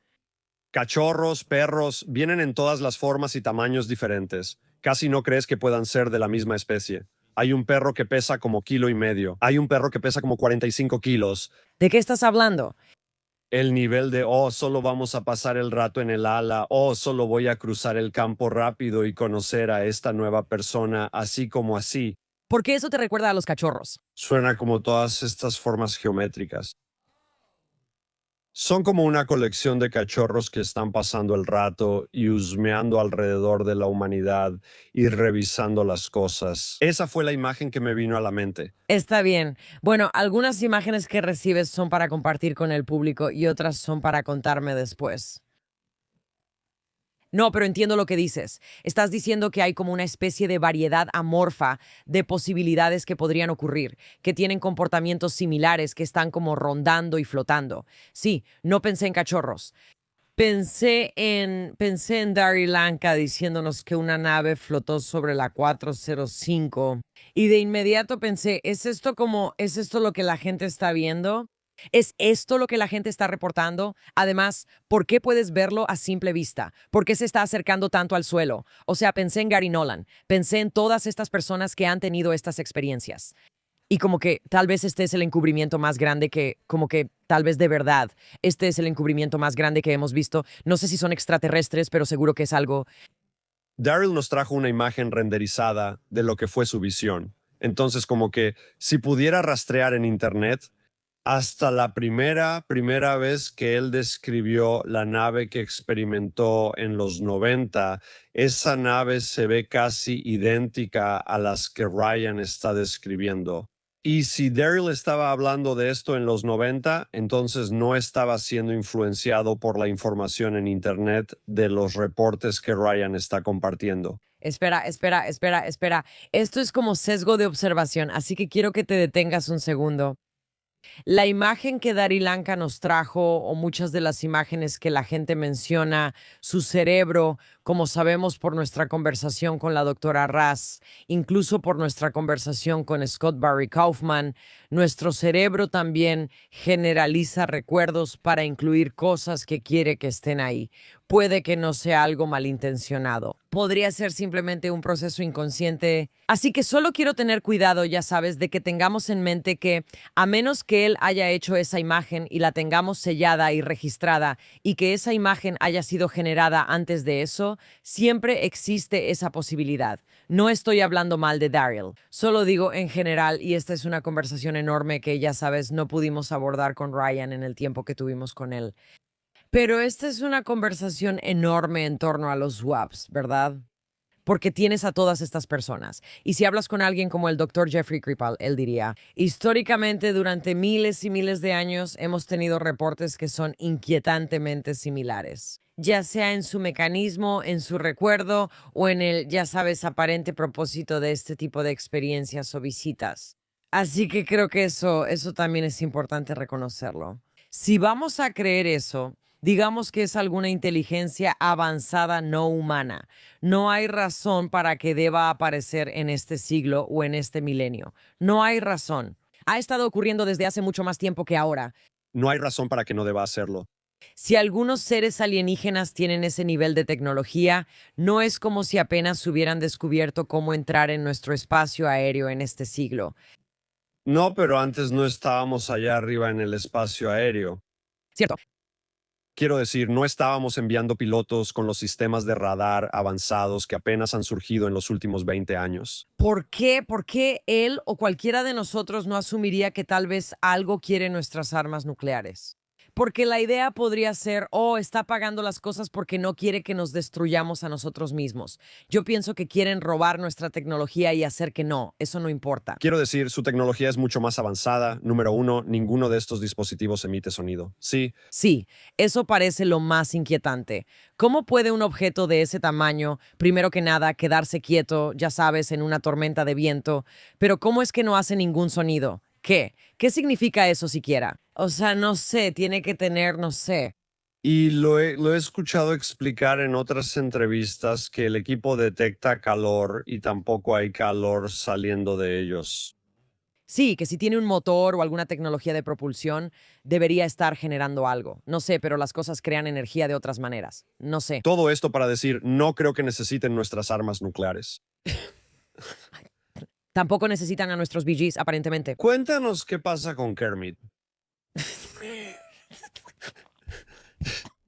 Cachorros, perros, vienen en todas las formas y tamaños diferentes. Casi no crees que puedan ser de la misma especie. Hay un perro que pesa como 1,5 kilos. Hay un perro que pesa como 45 kilos. ¿De qué estás hablando? El nivel de, oh, solo vamos a pasar el rato en el ala, oh, solo voy a cruzar el campo rápido y conocer a esta nueva persona, así como así. ¿Por qué eso te recuerda a los cachorros? Suena como todas estas formas geométricas. Son como una colección de cachorros que están pasando el rato y husmeando alrededor de la humanidad y revisando las cosas. Esa fue la imagen que me vino a la mente. Está bien. Bueno, algunas imágenes que recibes son para compartir con el público y otras son para contarme después. No, pero entiendo lo que dices. Estás diciendo que hay como una especie de variedad amorfa de posibilidades que podrían ocurrir, que tienen comportamientos similares, que están como rondando y flotando. Sí, no pensé en cachorros. Pensé en Dari Lanka diciéndonos que una nave flotó sobre la 405 y de inmediato pensé, ¿es esto lo que la gente está viendo? ¿Es esto lo que la gente está reportando? Además, ¿por qué puedes verlo a simple vista? ¿Por qué se está acercando tanto al suelo? O sea, pensé en Gary Nolan, pensé en todas estas personas que han tenido estas experiencias. Y como que tal vez este es el encubrimiento más grande que, como que tal vez de verdad, este es el encubrimiento más grande que hemos visto. No sé si son extraterrestres, pero seguro que es algo. Daryl nos trajo una imagen renderizada de lo que fue su visión. Entonces, como que si pudiera rastrear en Internet, hasta la primera vez que él describió la nave que experimentó en los 90, esa nave se ve casi idéntica a las que Ryan está describiendo. Y si Daryl estaba hablando de esto en los 90, entonces no estaba siendo influenciado por la información en Internet de los reportes que Ryan está compartiendo. Espera. Esto es como sesgo de observación, así que quiero que te detengas un segundo. La imagen que Darilanka nos trajo, o muchas de las imágenes que la gente menciona, su cerebro, como sabemos por nuestra conversación con la doctora Raz, incluso por nuestra conversación con Scott Barry Kaufman, nuestro cerebro también generaliza recuerdos para incluir cosas que quiere que estén ahí. Puede que no sea algo malintencionado. Podría ser simplemente un proceso inconsciente. Así que solo quiero tener cuidado, ya sabes, de que tengamos en mente que a menos que él haya hecho esa imagen y la tengamos sellada y registrada y que esa imagen haya sido generada antes de eso, siempre existe esa posibilidad. No estoy hablando mal de Daryl, solo digo en general, y esta es una conversación enorme que ya sabes no pudimos abordar con Ryan en el tiempo que tuvimos con él. Pero esta es una conversación enorme en torno a los swaps, ¿verdad? Porque tienes a todas estas personas. Y si hablas con alguien como el doctor Jeffrey Kripal, él diría, históricamente durante miles y miles de años hemos tenido reportes que son inquietantemente similares, ya sea en su mecanismo, en su recuerdo o en el, ya sabes, aparente propósito de este tipo de experiencias o visitas. Así que creo que eso también es importante reconocerlo. Si vamos a creer eso, digamos que es alguna inteligencia avanzada no humana. No hay razón para que deba aparecer en este siglo o en este milenio. No hay razón. Ha estado ocurriendo desde hace mucho más tiempo que ahora. No hay razón para que no deba hacerlo. Si algunos seres alienígenas tienen ese nivel de tecnología, no es como si apenas hubieran descubierto cómo entrar en nuestro espacio aéreo en este siglo. No, pero antes no estábamos allá arriba en el espacio aéreo. ¿Cierto? Quiero decir, no estábamos enviando pilotos con los sistemas de radar avanzados que apenas han surgido en los últimos 20 años. ¿Por qué? ¿Por qué él o cualquiera de nosotros no asumiría que tal vez algo quiere nuestras armas nucleares? Porque la idea podría ser, oh, está pagando las cosas porque no quiere que nos destruyamos a nosotros mismos. Yo pienso que quieren robar nuestra tecnología y hacer que no, eso no importa. Quiero decir, su tecnología es mucho más avanzada. Número uno, ninguno de estos dispositivos emite sonido. Sí, Sí, eso parece lo más inquietante. ¿Cómo puede un objeto de ese tamaño, primero que nada, quedarse quieto, ya sabes, en una tormenta de viento? Pero ¿cómo es que no hace ningún sonido? ¿Qué? ¿Qué significa eso siquiera? O sea, no sé, tiene que tener, no sé. y lo he escuchado explicar en otras entrevistas que el equipo detecta calor y tampoco hay calor saliendo de ellos. Sí, que si tiene un motor o alguna tecnología de propulsión, debería estar generando algo. No sé, pero las cosas crean energía de otras maneras. No sé. Todo esto para decir, no creo que necesiten nuestras armas nucleares. Tampoco necesitan a nuestros BGs, aparentemente. Cuéntanos qué pasa con Kermit.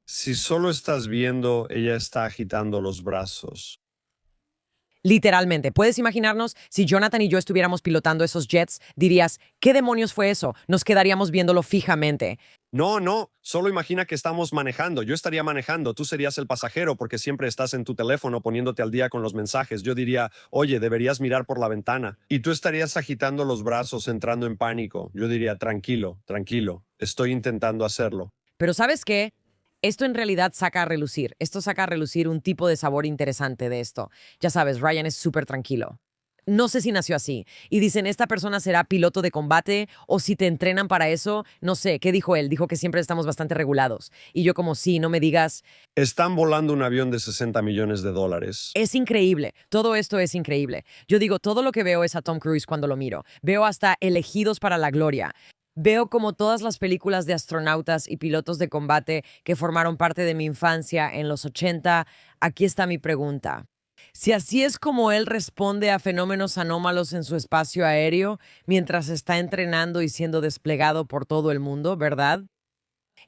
Si solo estás viendo, ella está agitando los brazos. Literalmente, puedes imaginarnos si Jonathan y yo estuviéramos pilotando esos jets, dirías, ¿qué demonios fue eso? Nos quedaríamos viéndolo fijamente. No, solo imagina que estamos manejando. Yo estaría manejando, tú serías el pasajero porque siempre estás en tu teléfono poniéndote al día con los mensajes. Yo diría, oye, deberías mirar por la ventana. Y tú estarías agitando los brazos, entrando en pánico. Yo diría, tranquilo, estoy intentando hacerlo. Pero ¿sabes qué? Esto en realidad esto saca a relucir un tipo de sabor interesante de esto. Ya sabes, Ryan es súper tranquilo. No sé si nació así. Y dicen, esta persona será piloto de combate o si te entrenan para eso, no sé, ¿qué dijo él? Dijo que siempre estamos bastante regulados. Y yo como, sí, no me digas, Están volando un avión de $60 millones. es increíble. Todo esto es increíble. Yo digo, todo lo que veo es a Tom Cruise cuando lo miro. Veo hasta Elegidos para la Gloria. Veo como todas las películas de astronautas y pilotos de combate que formaron parte de mi infancia en los 80. Aquí está mi pregunta. Si así es como él responde a fenómenos anómalos en su espacio aéreo mientras está entrenando y siendo desplegado por todo el mundo, ¿verdad?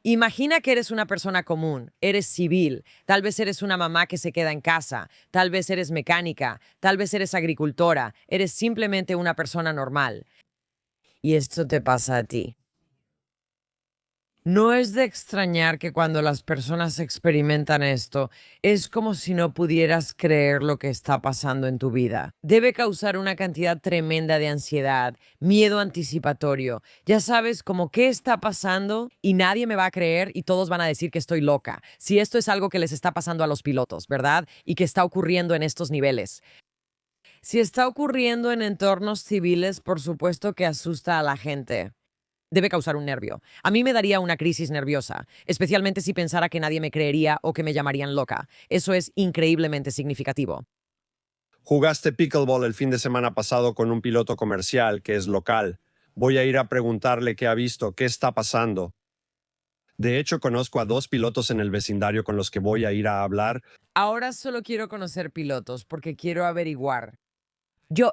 Imagina que eres una persona común, eres civil, tal vez eres una mamá que se queda en casa, tal vez eres mecánica, tal vez eres agricultora, eres simplemente una persona normal. Y esto te pasa a ti. No es de extrañar que cuando las personas experimentan esto, es como si no pudieras creer lo que está pasando en tu vida. Debe causar una cantidad tremenda de ansiedad, miedo anticipatorio. Ya sabes como qué está pasando y nadie me va a creer y todos van a decir que estoy loca. Si esto es algo que les está pasando a los pilotos, ¿verdad? Y que está ocurriendo en estos niveles. Si está ocurriendo en entornos civiles, por supuesto que asusta a la gente. Debe causar un nervio. A mí me daría una crisis nerviosa, especialmente si pensara que nadie me creería o que me llamarían loca. Eso es increíblemente significativo. Jugaste pickleball el fin de semana pasado con un piloto comercial que es local. Voy a ir a preguntarle qué ha visto, qué está pasando. De hecho, conozco a 2 pilotos en el vecindario con los que voy a ir a hablar. Ahora solo quiero conocer pilotos porque quiero averiguar. Yo,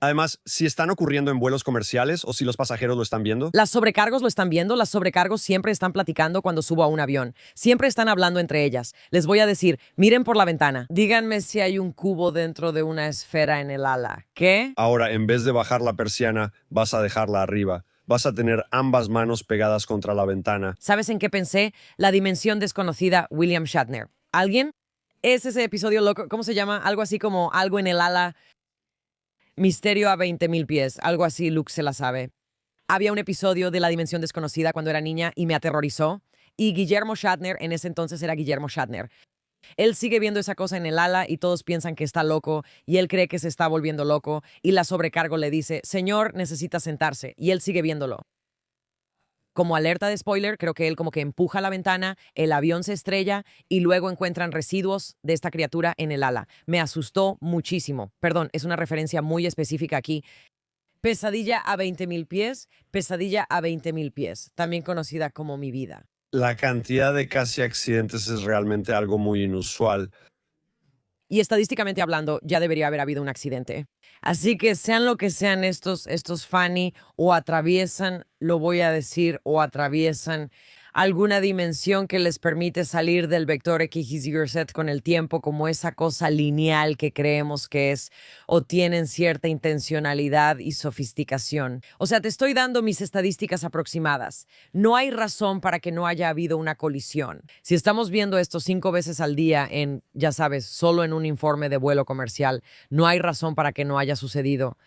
Además, si están ocurriendo en vuelos comerciales o si los pasajeros lo están viendo. las sobrecargos lo están viendo, las sobrecargos siempre están platicando cuando subo a un avión. Siempre están hablando entre ellas. Les voy a decir, miren por la ventana. Díganme si hay un cubo dentro de una esfera en el ala. ¿Qué? Ahora, en vez de bajar la persiana, vas a dejarla arriba. Vas a tener ambas manos pegadas contra la ventana. ¿Sabes en qué pensé? La dimensión desconocida, William Shatner. ¿Alguien? Es ese episodio loco, ¿cómo se llama? Algo así como algo en el ala. Misterio a 20.000 pies, algo así, Luke se la sabe. Había un episodio de La Dimensión Desconocida cuando era niña y me aterrorizó. Y Guillermo Shatner, en ese entonces era Guillermo Shatner. Él sigue viendo esa cosa en el ala y todos piensan que está loco y él cree que se está volviendo loco y la sobrecargo le dice, señor, necesita sentarse y él sigue viéndolo. Como alerta de spoiler, creo que él como que empuja la ventana, el avión se estrella y luego encuentran residuos de esta criatura en el ala. Me asustó muchísimo. Perdón, es una referencia muy específica aquí. Pesadilla a 20.000 pies, pesadilla a 20.000 pies, también conocida como Mi Vida. La cantidad de casi accidentes es realmente algo muy inusual. Y estadísticamente hablando, ya debería haber habido un accidente. Así que sean lo que sean estos Fanny, o atraviesan, lo voy a decir, o atraviesan alguna dimensión que les permite salir del vector XYZ con el tiempo como esa cosa lineal que creemos que es, o tienen cierta intencionalidad y sofisticación. O sea, te estoy dando mis estadísticas aproximadas. No hay razón para que no haya habido una colisión. Si estamos viendo esto 5 veces al día en, ya sabes, solo en un informe de vuelo comercial, no hay razón para que no haya sucedido.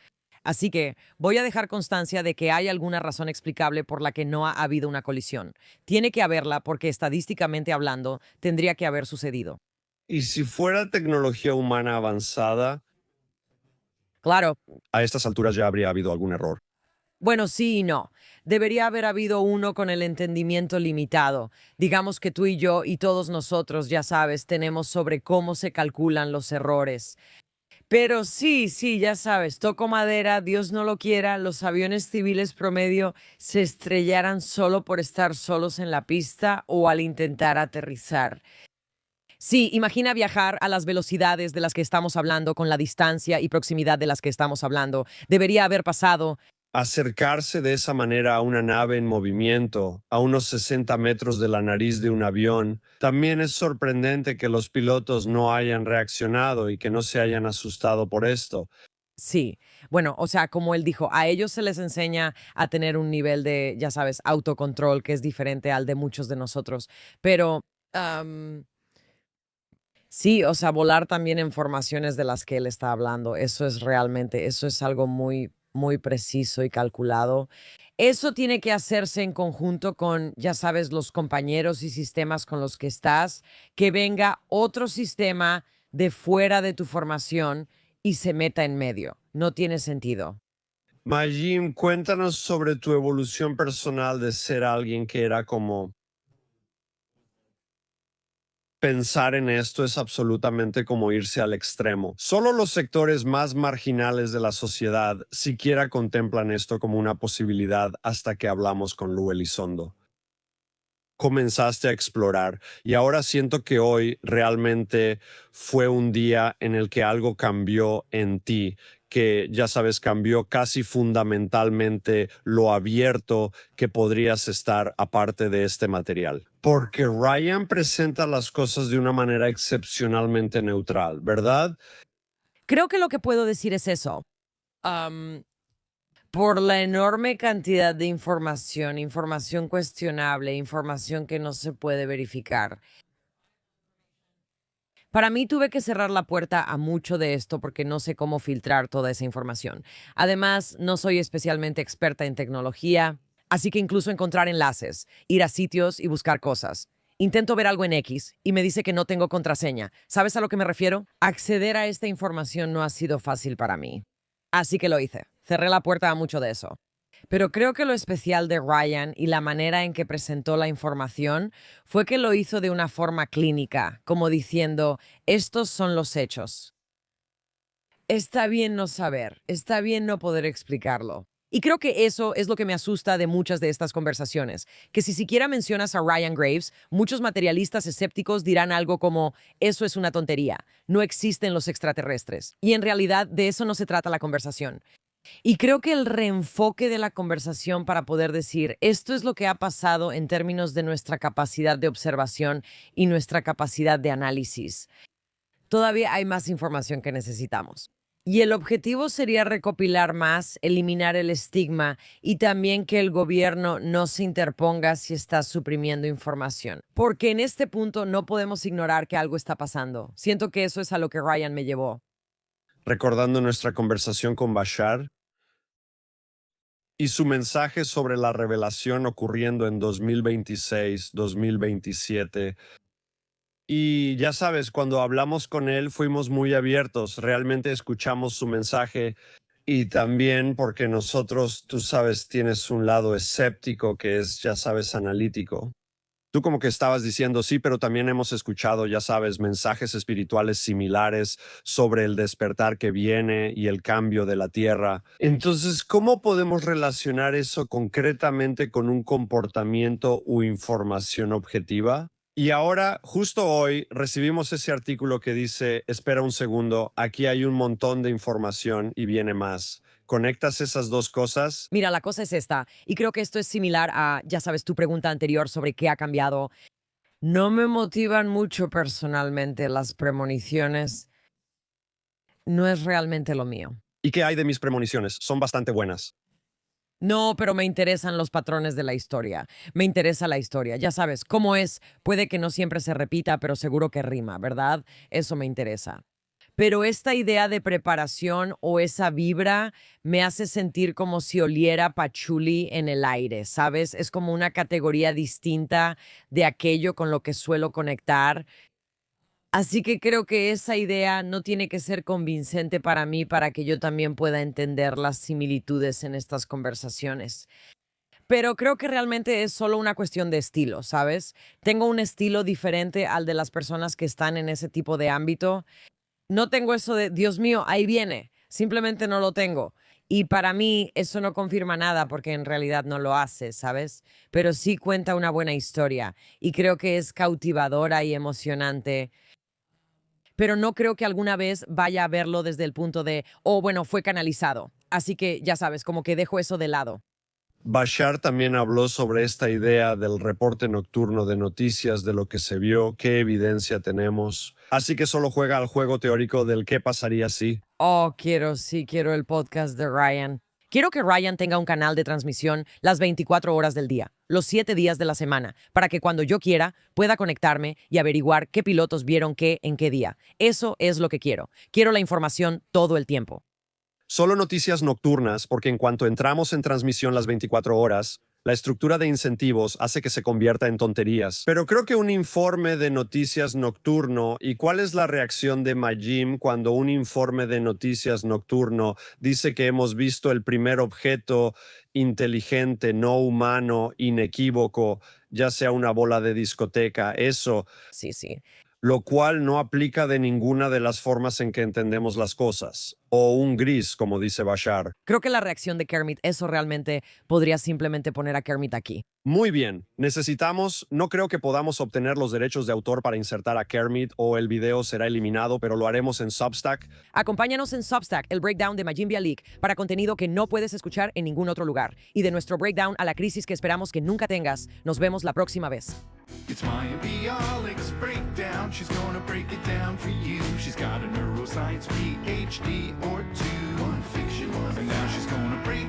Así que voy a dejar constancia de que hay alguna razón explicable por la que no ha habido una colisión. Tiene que haberla porque estadísticamente hablando tendría que haber sucedido. Y si fuera tecnología humana avanzada, Claro, a estas alturas ya habría habido algún error. bueno, sí y no. Debería haber habido uno con el entendimiento limitado. Digamos que tú y yo y todos nosotros, ya sabes, tenemos sobre cómo se calculan los errores. Pero sí, ya sabes, toco madera, Dios no lo quiera, los aviones civiles promedio se estrellaran solo por estar solos en la pista o al intentar aterrizar. Sí, imagina viajar a las velocidades de las que estamos hablando, con la distancia y proximidad de las que estamos hablando. Debería haber pasado. Acercarse de esa manera a una nave en movimiento, a unos 60 metros de la nariz de un avión, también es sorprendente que los pilotos no hayan reaccionado y que no se hayan asustado por esto. Sí, bueno, o sea, como él dijo, a ellos se les enseña a tener un nivel de, ya sabes, autocontrol que es diferente al de muchos de nosotros. Pero, sí, o sea, volar también en formaciones de las que él está hablando, eso es realmente, eso es algo muy, muy preciso y calculado. Eso tiene que hacerse en conjunto con, ya sabes, los compañeros y sistemas con los que estás, que venga otro sistema de fuera de tu formación y se meta en medio. No tiene sentido. Majim, cuéntanos sobre tu evolución personal de ser alguien que era como... Pensar en esto es absolutamente como irse al extremo. Solo los sectores más marginales de la sociedad siquiera contemplan esto como una posibilidad hasta que hablamos con Lu Elizondo. comenzaste a explorar. Y ahora siento que hoy realmente fue un día en el que algo cambió en ti, que ya sabes, cambió casi fundamentalmente lo abierto que podrías estar aparte de este material. Porque Ryan presenta las cosas de una manera excepcionalmente neutral, ¿verdad? Creo que lo que puedo decir es eso. Am, por la enorme cantidad de información, información cuestionable, información que no se puede verificar. Para mí tuve que cerrar la puerta a mucho de esto porque no sé cómo filtrar toda esa información. Además, no soy especialmente experta en tecnología, así que incluso encontrar enlaces, ir a sitios y buscar cosas. Intento ver algo en X y me dice que no tengo contraseña. ¿Sabes a lo que me refiero? Acceder a esta información no ha sido fácil para mí. Así que lo hice. Cerré la puerta a mucho de eso. Pero creo que lo especial de Ryan y la manera en que presentó la información fue que lo hizo de una forma clínica, como diciendo, estos son los hechos. Está bien no saber, está bien no poder explicarlo. Y creo que eso es lo que me asusta de muchas de estas conversaciones, que si siquiera mencionas a Ryan Graves, muchos materialistas escépticos dirán algo como, eso es una tontería, no existen los extraterrestres. Y en realidad de eso no se trata la conversación. Y creo que el reenfoque de la conversación para poder decir esto es lo que ha pasado en términos de nuestra capacidad de observación y nuestra capacidad de análisis. Todavía hay más información que necesitamos. Y el objetivo sería recopilar más, eliminar el estigma y también que el gobierno no se interponga si está suprimiendo información. Porque en este punto no podemos ignorar que algo está pasando. Siento que eso es a lo que Ryan me llevó. Recordando nuestra conversación con Bashar y su mensaje sobre la revelación ocurriendo en 2026, 2027. Y ya sabes, cuando hablamos con él fuimos muy abiertos, realmente escuchamos su mensaje y también porque nosotros, tú sabes, tienes un lado escéptico que es, ya sabes, analítico. Tú como que estabas diciendo sí, pero también hemos escuchado, ya sabes, mensajes espirituales similares sobre el despertar que viene y el cambio de la tierra. Entonces, ¿cómo podemos relacionar eso concretamente con un comportamiento u información objetiva? Y ahora, justo hoy, recibimos ese artículo que dice, espera un segundo, aquí hay un montón de información y viene más. ¿Conectas esas dos cosas? Mira, la cosa es esta, y creo que esto es similar a, ya sabes, tu pregunta anterior sobre qué ha cambiado. No me motivan mucho personalmente las premoniciones. No es realmente lo mío. ¿Y qué hay de mis premoniciones? Son bastante buenas. No, pero me interesan los patrones de la historia. Me interesa la historia. Ya sabes, cómo es. Puede que no siempre se repita, pero seguro que rima, ¿verdad? Eso me interesa. Pero esta idea de preparación o esa vibra me hace sentir como si oliera pachuli en el aire, ¿sabes? Es como una categoría distinta de aquello con lo que suelo conectar. Así que creo que esa idea no tiene que ser convincente para mí para que yo también pueda entender las similitudes en estas conversaciones. Pero creo que realmente es solo una cuestión de estilo, ¿sabes? Tengo un estilo diferente al de las personas que están en ese tipo de ámbito. No tengo eso de, Dios mío, ahí viene. Simplemente no lo tengo. Y para mí eso no confirma nada porque en realidad no lo hace, ¿sabes? Pero sí cuenta una buena historia y creo que es cautivadora y emocionante. Pero no creo que alguna vez vaya a verlo desde el punto de, oh, bueno, fue canalizado. Así que ya sabes, como que dejo eso de lado. Bashar también habló sobre esta idea del reporte nocturno de noticias, de lo que se vio, qué evidencia tenemos. Así que solo juega al juego teórico del qué pasaría si. Oh, sí, quiero el podcast de Ryan. Quiero que Ryan tenga un canal de transmisión las 24 horas del día, los 7 días de la semana, para que cuando yo quiera pueda conectarme y averiguar qué pilotos vieron qué en qué día. Eso es lo que quiero. Quiero la información todo el tiempo. Solo noticias nocturnas, porque en cuanto entramos en transmisión las 24 horas, la estructura de incentivos hace que se convierta en tonterías. Pero creo que un informe de noticias nocturno, ¿y cuál es la reacción de Majim cuando un informe de noticias nocturno dice que hemos visto el primer objeto inteligente, no humano, inequívoco, ya sea una bola de discoteca? Eso Sí, sí. lo cual no aplica de ninguna de las formas en que entendemos las cosas, o un gris, como dice Bashar. Creo que la reacción de Kermit, eso realmente podría simplemente poner a Kermit aquí. Muy bien, no creo que podamos obtener los derechos de autor para insertar a Kermit o el video será eliminado, pero lo haremos en Substack. Acompáñanos en Substack, el breakdown de Majimbia League, para contenido que no puedes escuchar en ningún otro lugar. Y de nuestro breakdown a la crisis que esperamos que nunca tengas. Nos vemos la próxima vez. It's Maya Bialik's breakdown. She's gonna break it down for you. She's got a neuroscience PhD or two. One fiction, and now she's gonna break